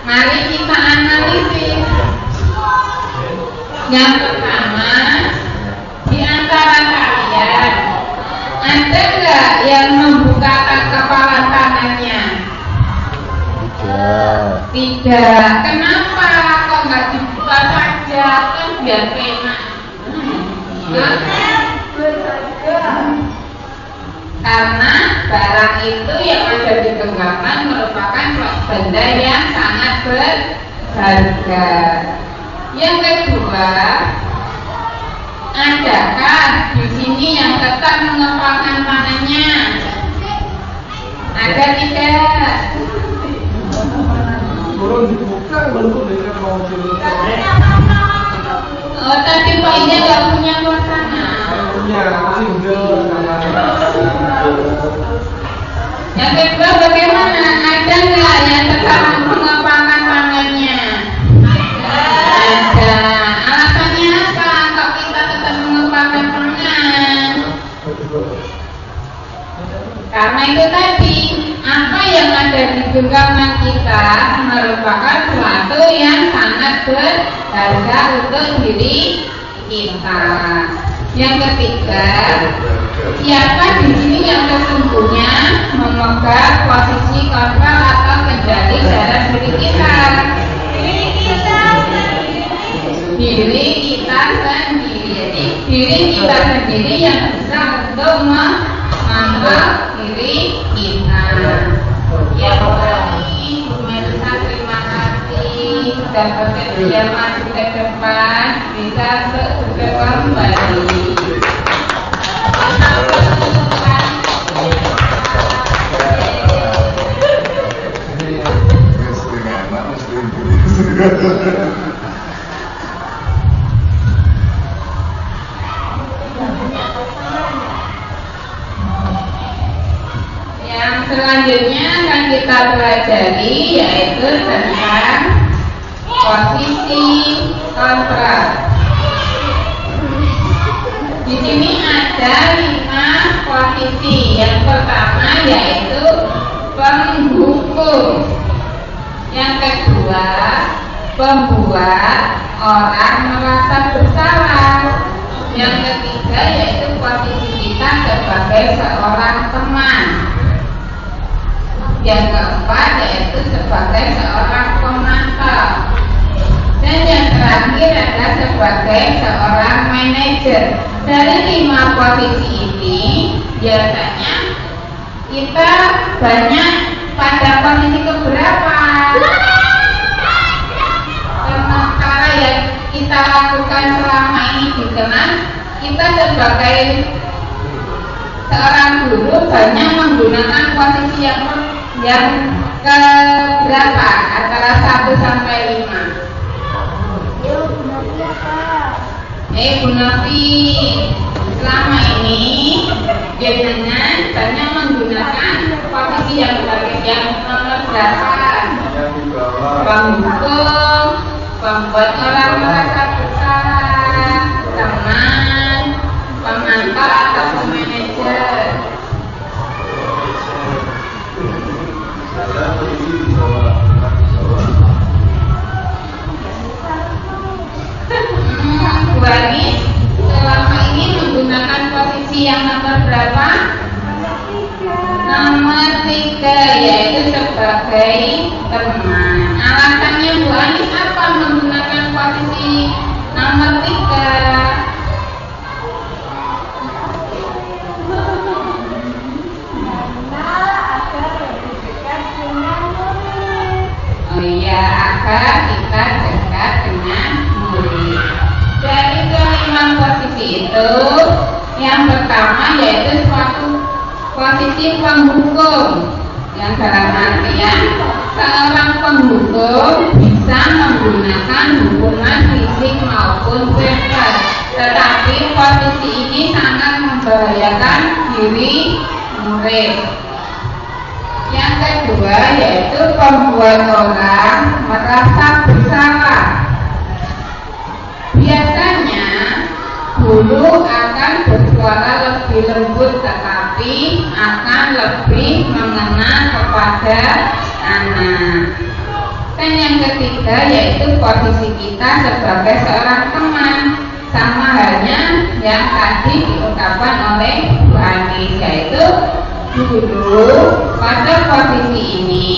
mari kita analisis. Yang pertama, di antara kalian ada nggak yang membukakan kepala tangannya? Tidak. Kenapa kok nggak dibuka saja? Kan biar enak. Karena barang itu yang ada di genggaman merupakan benda yang sangat berharga. Yang kedua, adakah di sini yang tetap mengepalkan tangannya? Ada tidak? Oh, tadi Pak Ida nggak punya pasangan. Yang kedua, bagaimana? Ada nggak yang tetap mengepalkan tangannya? Ada. Alasannya apa? Kok kita tetap mengepalkan tangan? Karena itu tadi, apa yang ada di genggaman kita merupakan sesuatu yang sangat berharga untuk diri kita. Yang ketiga, siapa di sini yang sesungguhnya memegang posisi kita sendiri yang bisa untuk memantau diri kita. Ya ini Bu Melisa, terima kasih sudah bersedia maju ke depan, bisa sukses kembali. Yang selanjutnya akan kita pelajari yaitu tentang posisi kontras. Di sini ada 5 posisi. Yang pertama yaitu penghukum. Yang kedua, pembuat orang merasa bersalah. Yang ketiga yaitu posisi kita sebagai seorang teman. Yang keempat yaitu sebagai seorang pemantau. Dan yang terakhir adalah sebagai seorang manajer. Dari 5 posisi ini biasanya kita banyak pada posisi keberapa? Karena yang kita lakukan selama ini dikenal, kita sebagai seorang guru banyak menggunakan posisi yang keberapa? Antara 1 sampai 5. Bu Novi, selama ini biasanya banyak menggunakan posisi yang nomor berapa? Penghukum, pembuat orang merasa bersalah, teman, pemantau atau manajer. Buani selama ini menggunakan posisi yang nomor berapa? Nomor 3, yaitu sebagai teman. Alasannya Bu Ani apa menggunakan posisi nomor 3? Oh iya, agar kita dekat dengan murid. Dari kelima posisi itu, yang pertama yaitu suatu posisi penghukum, yang dalam artian seorang penghukum bisa menggunakan hukuman fisik maupun verbal, tetapi posisi ini sangat membahayakan diri murid. Yang kedua yaitu pembuat orang merasa bersalah. Biasanya guru akan bersuara lebih lembut, tetapi akan lebih mengena kepada anak. Dan yang ketiga yaitu posisi kita sebagai seorang teman, sama halnya yang tadi diungkapkan oleh Bu Ani, yaitu guru pada posisi ini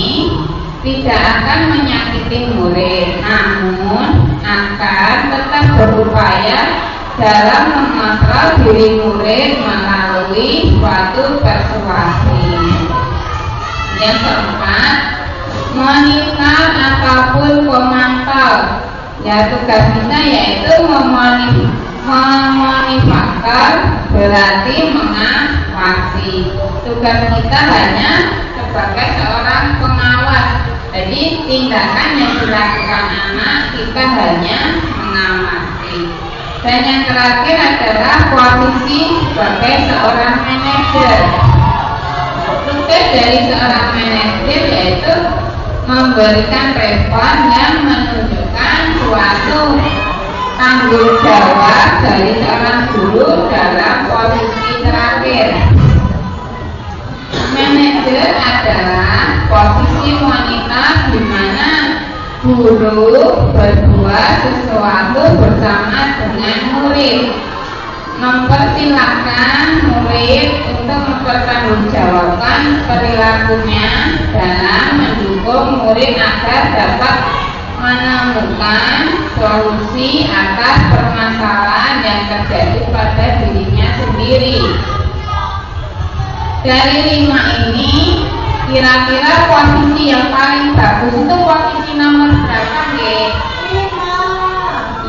tidak akan menyakiti murid, namun akan tetap berupaya dalam mengontrol diri murid melalui suatu persuasi. Yang keempat, monitor ataupun pemantau. Ya, tugas kita yaitu memonitor, berarti mengawasi. Tugas kita hanya sebagai seorang pengawas. Jadi tindakan yang dilakukan anak kita hanya mengawasi. Dan yang terakhir adalah posisi sebagai seorang manajer. Tugas dari seorang manajer yaitu memberikan respon yang menunjukkan suatu tanggung jawab dari seorang guru dalam posisi terakhir. Manajer adalah posisi monitor di mana guru berbuat sesuatu bersama dengan murid, mempersilahkan murid untuk mempertanggungjawabkan perilakunya dalam mendukung murid agar dapat menemukan solusi atas permasalahan yang terjadi pada dirinya sendiri. Dari 5 ini, kira-kira posisi yang paling bagus itu posisi nomor berapa, nggih?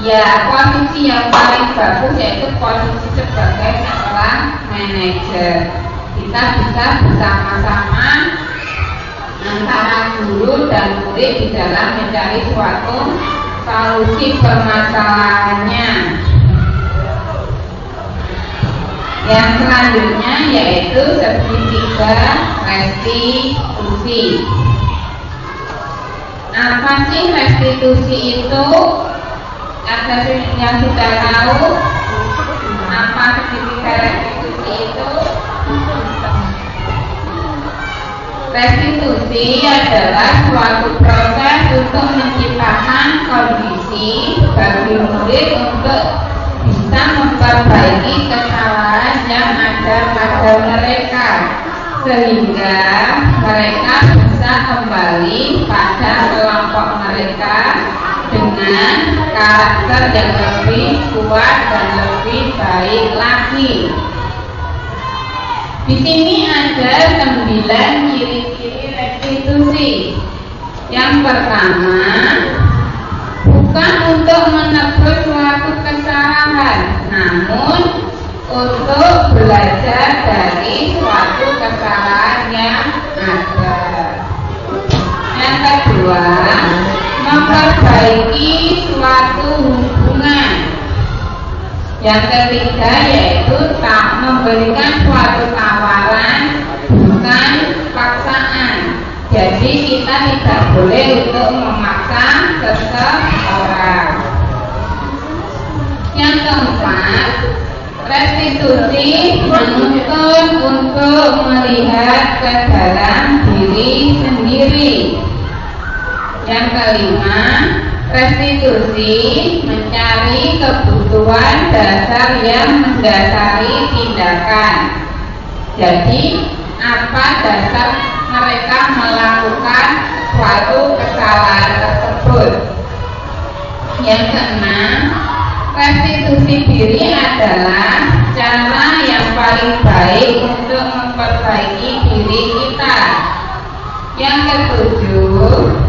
Ya, posisi yang paling bagus yaitu posisi sebagai seorang manajer. Kita bisa bersama-sama antara guru dan murid di dalam mencari suatu solusi permasalahannya. Yang selanjutnya yaitu segitiga restitusi. Apa sih restitusi itu? Ada yang sudah tahu apa segitiga restitusi itu? Restitusi adalah suatu proses untuk menciptakan kondisi bagi murid untuk bisa memperbaiki kesalahan yang ada pada mereka, sehingga mereka bisa kembali pada kelompok mereka dengan karakter yang lebih kuat dan lebih baik lagi. Di sini ada 9 ciri-ciri restitusi. Yang pertama, bukan untuk menebus suatu kesalahan, namun untuk belajar dari suatu kesalahan yang ada. Yang kedua, memperbaiki suatu hubungan. Yang ketiga yaitu memberikan suatu tawaran, bukan paksaan. Jadi kita tidak boleh untuk memaksa seseorang. Yang keempat, restitusi menuntut untuk melihat ke dalam diri sendiri. Yang kelima, restitusi mencari kebutuhan dasar yang mendasari tindakan. Jadi, apa dasar mereka melakukan suatu kesalahan tersebut? Yang keenam, restitusi diri adalah cara yang paling baik untuk memperbaiki diri kita. Yang ketujuh,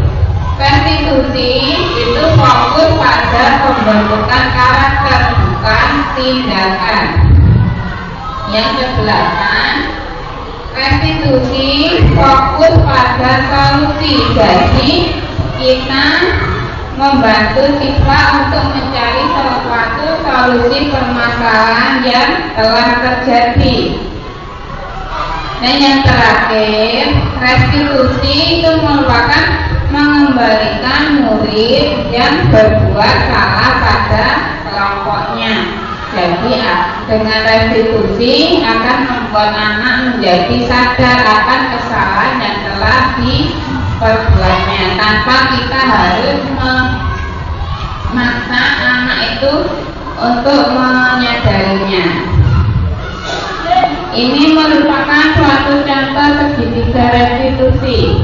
restitusi itu fokus pada pembentukan karakter, bukan tindakan. Yang kedelapan, restitusi fokus pada solusi. Jadi kita membantu siswa untuk mencari suatu solusi permasalahan yang telah terjadi. Dan yang terakhir, restitusi itu merupakan mengembalikan murid yang berbuat salah pada kelompoknya. Jadi dengan restitusi akan membuat anak menjadi sadar akan kesalahan yang telah diperbuatnya, tanpa kita harus memaksa anak itu untuk menyadarinya. Ini merupakan suatu contoh segitiga restitusi.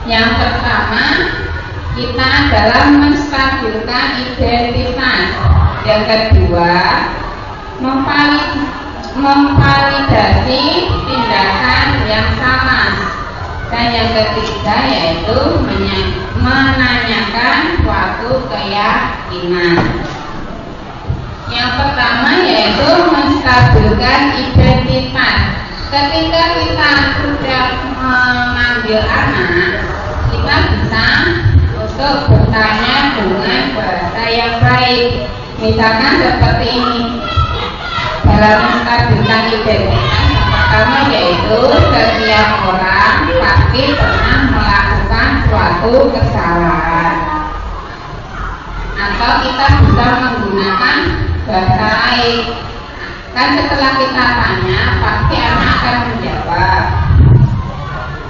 Yang pertama, kita adalah menstabilkan identitas. Yang kedua, memvalidasi tindakan yang salah. Dan yang ketiga yaitu menanyakan suatu keyakinan. Yang pertama yaitu menstabilkan identitas. Ketika kita sudah mengambil anak, kita bisa untuk bertanya dengan bahasa yang baik. Misalkan seperti ini, dalam menstabilkan identitas yang pertama yaitu setiap orang pasti pernah melakukan suatu kesalahan. Atau kita bisa menggunakan bahasa lain. Kan setelah kita tanya, pasti anak akan menjawab.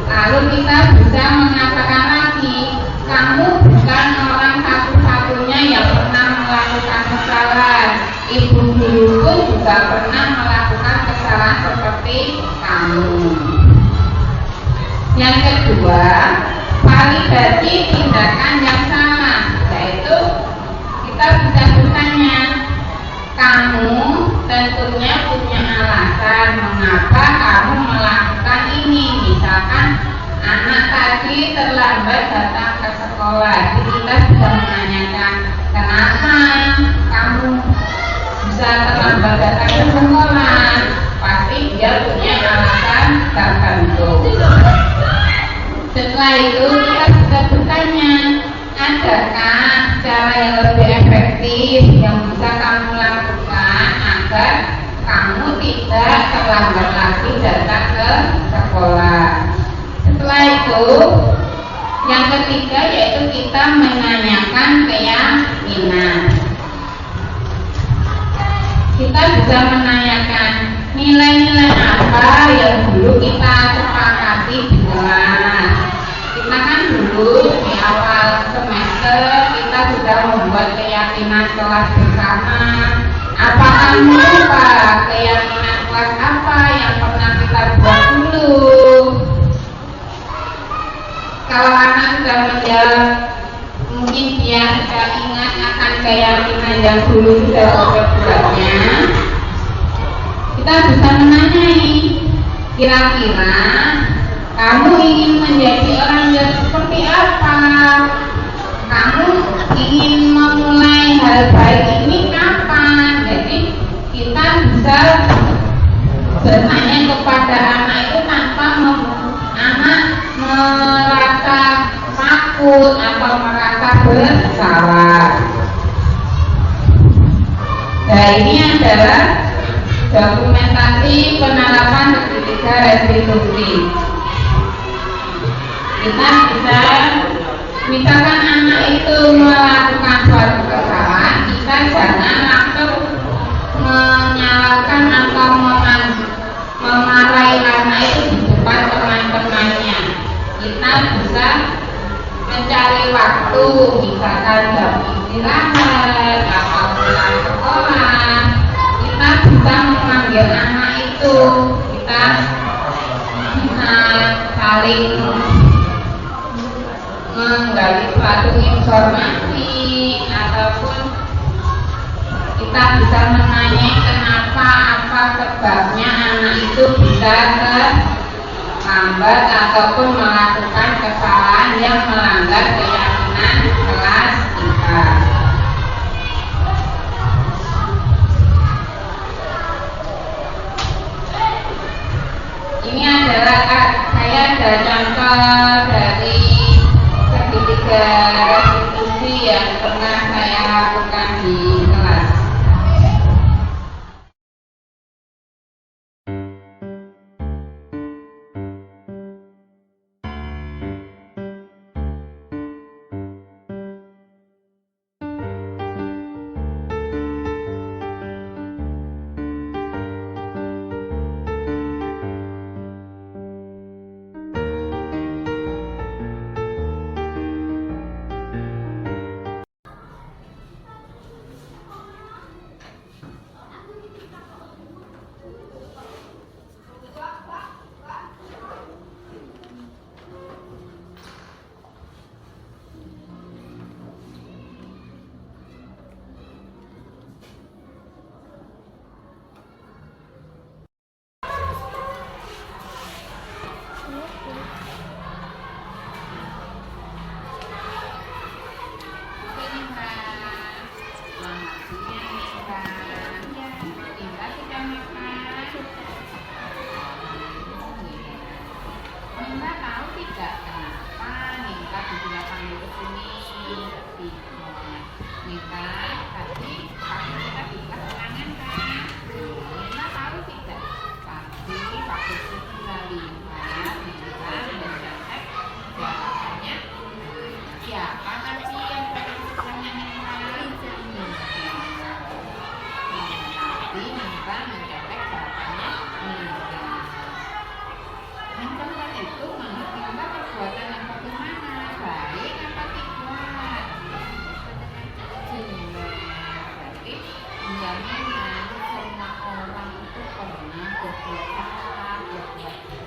Lalu kita bisa mengatakan lagi, kamu bukan orang satu-satunya yang pernah melakukan kesalahan. Ibu guru pun juga pernah melakukan kesalahan seperti kamu. Yang kedua, validasi tindakan yang salah, yaitu kita bisa bertanya, kamu tentunya punya alasan mengapa kamu melakukan ini. Misalkan anak tadi terlambat datang ke sekolah, jadi kita bisa menanyakan, kenapa kamu bisa terlambat datang ke sekolah? Pasti dia punya alasan tertentu. Setelah itu kita bisa bertanya, adakah cara yang lebih efektif yang bisa kamu lakukan agar kamu tidak terlambat lagi datang ke sekolah? Setelah itu, yang ketiga yaitu kita menanyakan keyakinan. Kita bisa menanyakan nilai-nilai apa yang dulu kita sepakati di kelas. Kita kan dulu di awal semester kita sudah membuat keyakinan kelas bersama. Apa kamu lupa keyakinan kelas apa yang pernah kita buat dulu? Kalau anak sudah menjawab, mungkin dia sudah ingat akan keyakinan yang dulu sudah buatnya. Kita bisa menanyai, kira-kira kamu ingin menjadi orang yang seperti apa? Kamu ingin memulai hal baik ini kapan? Jadi kita bisa bertanya kepada anak itu tanpa anak merasa takut atau merasa bersalah. Nah, ini adalah dokumentasi penerapan ketiga restitusi. Kita bisa, misalkan anak itu melakukan suatu kesalahan, kita jangan langsung menyalahkan atau memarahi anak itu di depan teman-temannya. Kita bisa mencari waktu, misalkan jam istirahat atau pulang sekolah. Kita bisa memanggil anak itu, kita bisa saling menggali suatu informasi, ataupun kita bisa menanya kenapa, apa sebabnya anak itu bisa terlambat ataupun melakukan kesalahan yang melanggar keyakinan kelas kita. Ini adalah saya ada contoh dari segitiga restitusi yang pernah saya lakukan di kelas.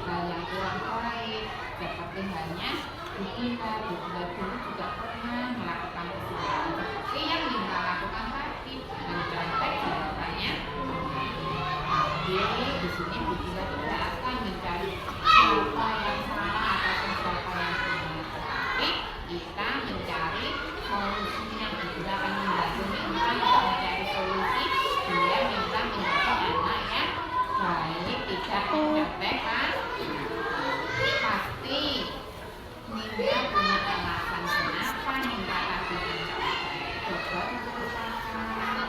Hal yang kurang baik, seperti halnya Butila dulu juga pernah melakukan kesalahan seperti yang Nina lakukan tadi, mencontek jawabannya. Tapi di sini Butila tidak akan mencari siapa yang salah ataupun siapa yang benar, tetapi kita mencari solusinya. Butila akan membantu Nina untuk mencari solusi biar Nina menjadi anak yang baik, tidak mencontek kan? Pasti Nina punya alasan kenapa Nina tadi mencontek. Coba diceritakan. Semalam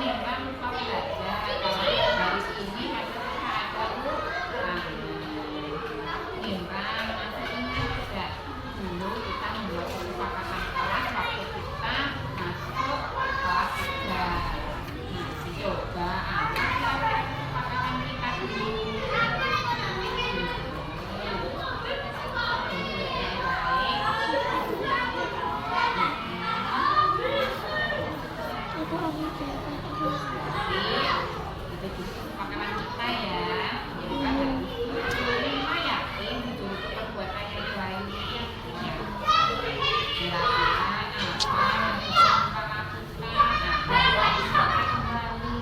Nina lupa belajar. Kalau hari ini ada ulangan. Nina masih ingat tidak? Dulu kita membuat kesepakatan kelas waktu kita masuk kelas 3. Coba apa kesepakatan kita dulu? Itu kesepakatan kita ya. Jadi kan Lima yakin jujur itu perbuatan yang baik. Kira-kira apa yang bisa kita lakukan? Apa yang bisa kembali?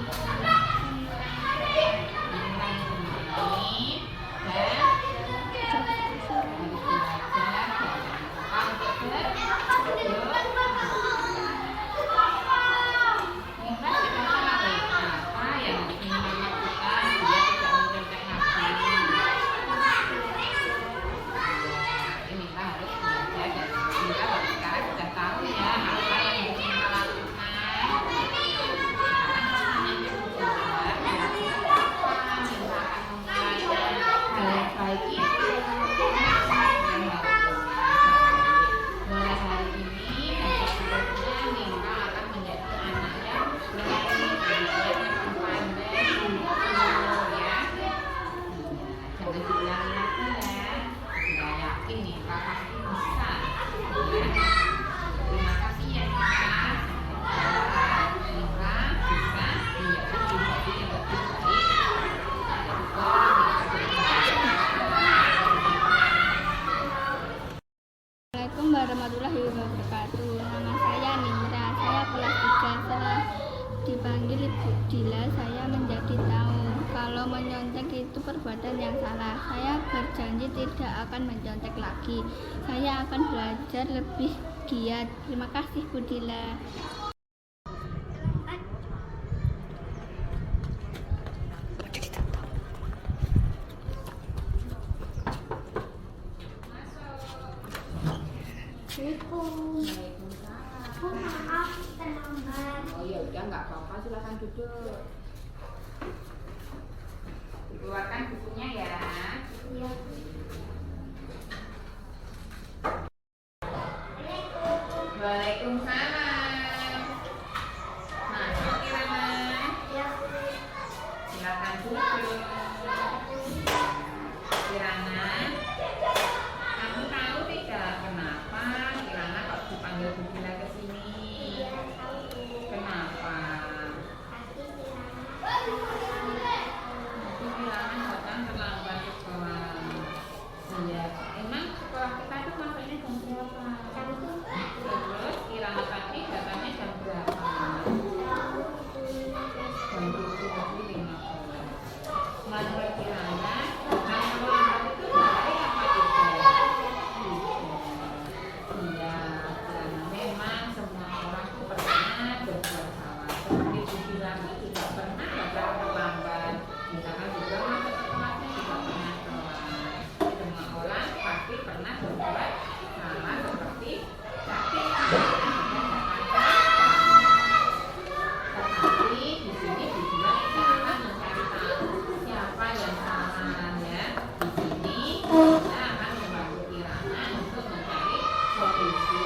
Assalamualaikum warahmatullahi wabarakatuh. Nama saya Nindra. Saya kelas 3. Setelah dipanggil Ibu Dila, saya menjadi tahu kalau menyontek itu perbuatan yang salah. Saya berjanji tidak akan mencontek lagi. Saya akan belajar lebih giat. Terima kasih Bu Dila. Maaf, terlambat. Oh ya udah nggak apa-apa, silakan duduk. Keluarkan bukunya ya. Iya. Waalaikumsalam. Masuk Kirana. Silakan duduk. Kirana, kamu tahu tidak kenapa Kirana kok dipanggil Bu Dila ke sini? Kenapa? Tapi Kirana datang terlambat ke sekolah. Iya, emang sekolah kita itu masuknya jam berapa? Terus Kirana tadi datangnya jam berapa? Jam 7:15. Menurut Kirana, memang semua orang itu pernah berbuat salah. Seperti Bu Dila juga pernah datang terlambat. Misalkan juga masuk ke kelasnya juga pernah telat. Semua orang pasti pernah berbuat salah seperti tapi tetapi di sini Bu Dila tidak akan mencari tahu siapa yang salah ya. Di sini kita akan membantu Kirana untuk mencari solusi.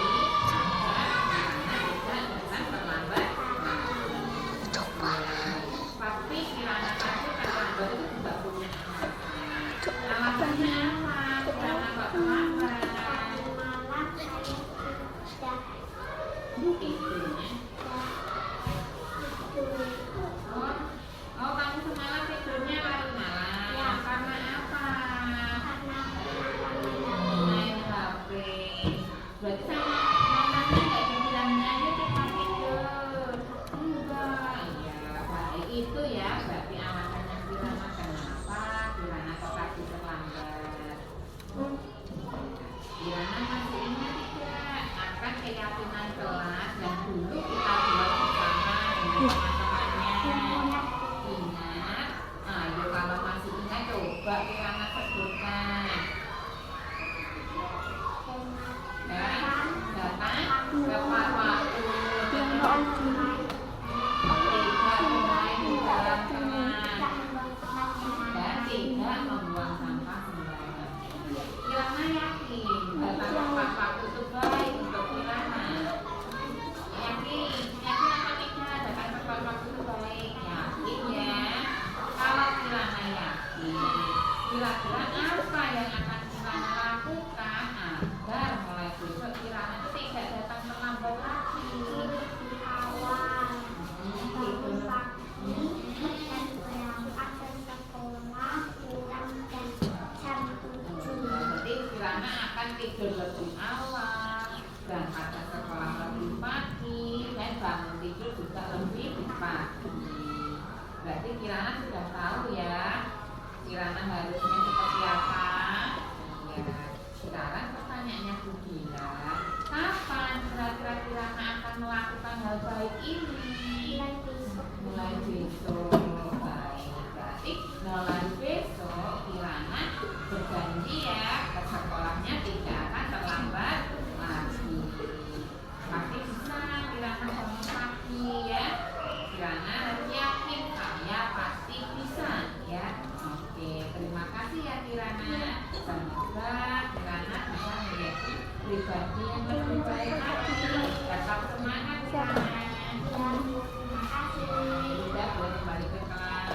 Tapi Kirana tadi terlambat itu juga dulu kita buat bersama dengan teman-temannya. Ingat, ayo kalau masih ingat coba Kirana sebutkan. Datang tepat waktu. Tidak bermain di dalam taman dan tidak membuang sampah sembarangan. Kirana yakin datang tepat waktu itu baik untuk Kirana. Yakin apa tidak datang tepat waktu itu baik? Yakin ya. Kalau Kirana yakin, kira-kira apa yang akan Kirana lakukan agar mulai besok Kirana itu tidak datang terlambat lagi? Berarti Kirana akan tidur lebih awal, berangkat ke sekolah lebih pagi, dan bangun tidur juga lebih pagi. Berarti Kirana sudah tahu ya, Kirana harusnya seperti apa. Ya, sekarang pertanyaannya Bu Gila, kapan kira-kira Kirana akan melakukan hal baik ini? Mulai besok. Baik, berarti mulai besok Kirana berjanji ya ke sekolahnya tidak akan terlambat lagi. Pasti bisa Kirana bangun pagi ya. Kirana harus yakin saya pasti bisa ya. Oke, terima kasih ya Kirana. Semoga Kirana bisa menjadi pribadi yang lebih baik lagi. Tetap semangat Kirana. Sudah boleh kembali ke kelas.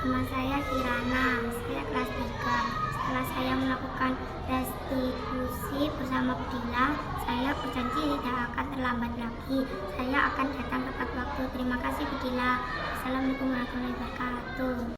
Nama saya Kirana, saya kelas 3. Setelah saya melakukan restitusi bersama Budila, saya berjanji tidak akan terlambat lagi. Saya akan datang tepat waktu. Terima kasih Budila. Assalamualaikum warahmatullahi wabarakatuh.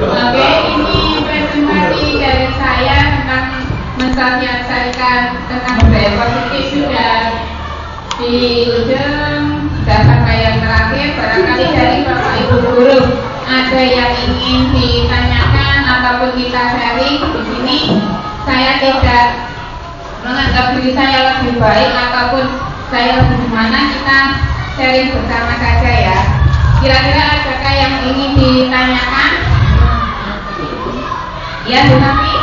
Oke, ini presentasi dari saya tentang mensosialisasikan tentang budaya positif sudah di ujung, sudah sampai yang terakhir. Barangkali dari Bapak Ibu guru ada yang ingin ditanyakan ataupun kita sharing di sini. Saya tidak menganggap diri saya lebih baik ataupun saya lebih gimana, kita sharing bersama saja ya. Kira-kira adakah yang ingin ditanyakan? Ya, Bu Nafi.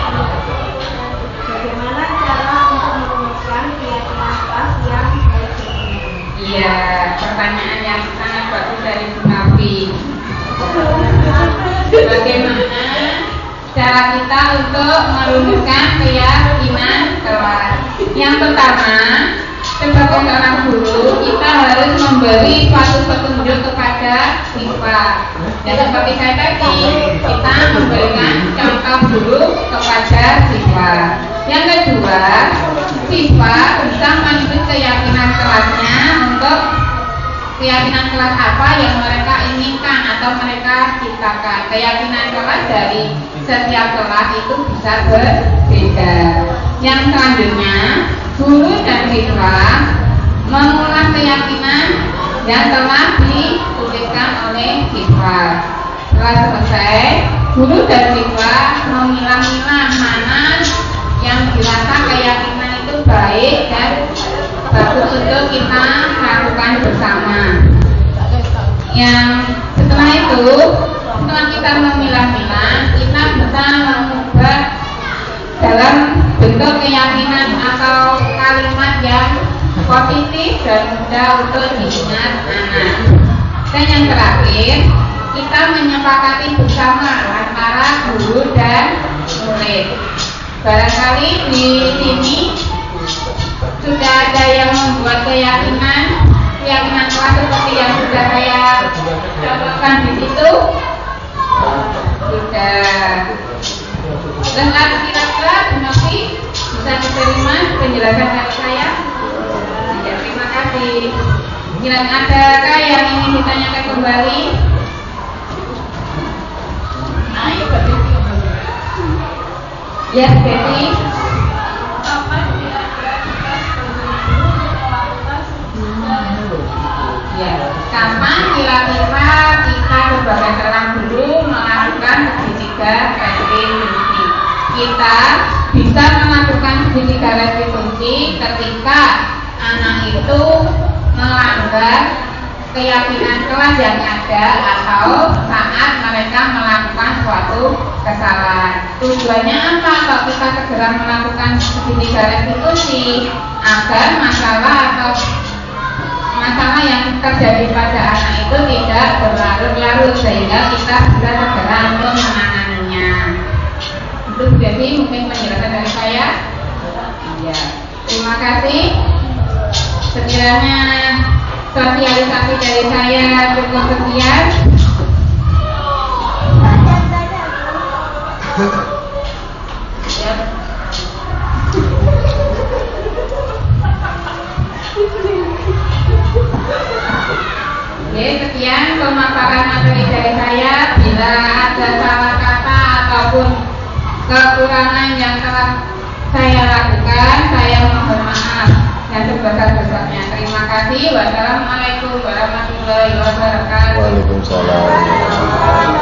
Bagaimana cara untuk merumuskan keyakinan kelas yang baik? Iya, pertanyaan yang sangat bagus dari Bu Nafi. Bagaimana cara kita untuk merumuskan keyakinan kelas? Yang pertama, sebagai seorang guru, kita harus memberi suatu petunjuk kepada siswa. Dan seperti saya tadi, kita memberikan contoh dulu kepada siswa. Yang kedua, siswa bisa mengikuti keyakinan kelasnya untuk keyakinan kelas apa yang mereka inginkan atau mereka ciptakan. Keyakinan kelas dari setiap kelas itu bisa berbeda. Yang selanjutnya, guru dan siswa mengulang keyakinan yang telah dituliskan oleh siswa. Setelah selesai, guru dan siswa memilah-milah mana yang dirasa keyakinan itu baik dan bagus untuk kita lakukan bersama. Yang setelah itu, setelah kita memilah-milah, kita bisa mengubah dalam bentuk keyakinan atau kalimat yang positif dan mudah untuk diingat anak. Dan yang terakhir, kita menyepakati bersama antara guru dan murid. Barangkali di sini sudah ada yang membuat keyakinan kelas seperti yang sudah saya contohkan di situ. Sudah. Lengkap kira-kira, Bu Novi, bisa diterima penjelasan dari saya? Ya, terima kasih. Kira-kira adakah yang ingin ditanyakan kembali? Ayo, Ya, jadi ya, kapan kira-kira kita sebagai seorang guru melakukan segitiga restitusi? Kita bisa melakukan segitiga restitusi ketika anak itu melanggar keyakinan kelas yang ada atau saat mereka melakukan suatu kesalahan. Tujuannya apa kalau kita segera melakukan segitiga restitusi? Agar masalah yang terjadi pada anak itu tidak berlarut-larut sehingga kita bisa segera untuk menanganinya. Itu jadi mungkin penjelasan dari saya. Ya, terima kasih. Sekiranya sosialisasi dari saya cukup sekian. Ya. Oke, sekian pemaparan materi dari saya. Bila ada salah kata ataupun kekurangan yang telah saya lakukan, saya mohon maaf yang sebesar-besarnya. Terima kasih. Wassalamualaikum warahmatullahi wabarakatuh. Waalaikumsalam.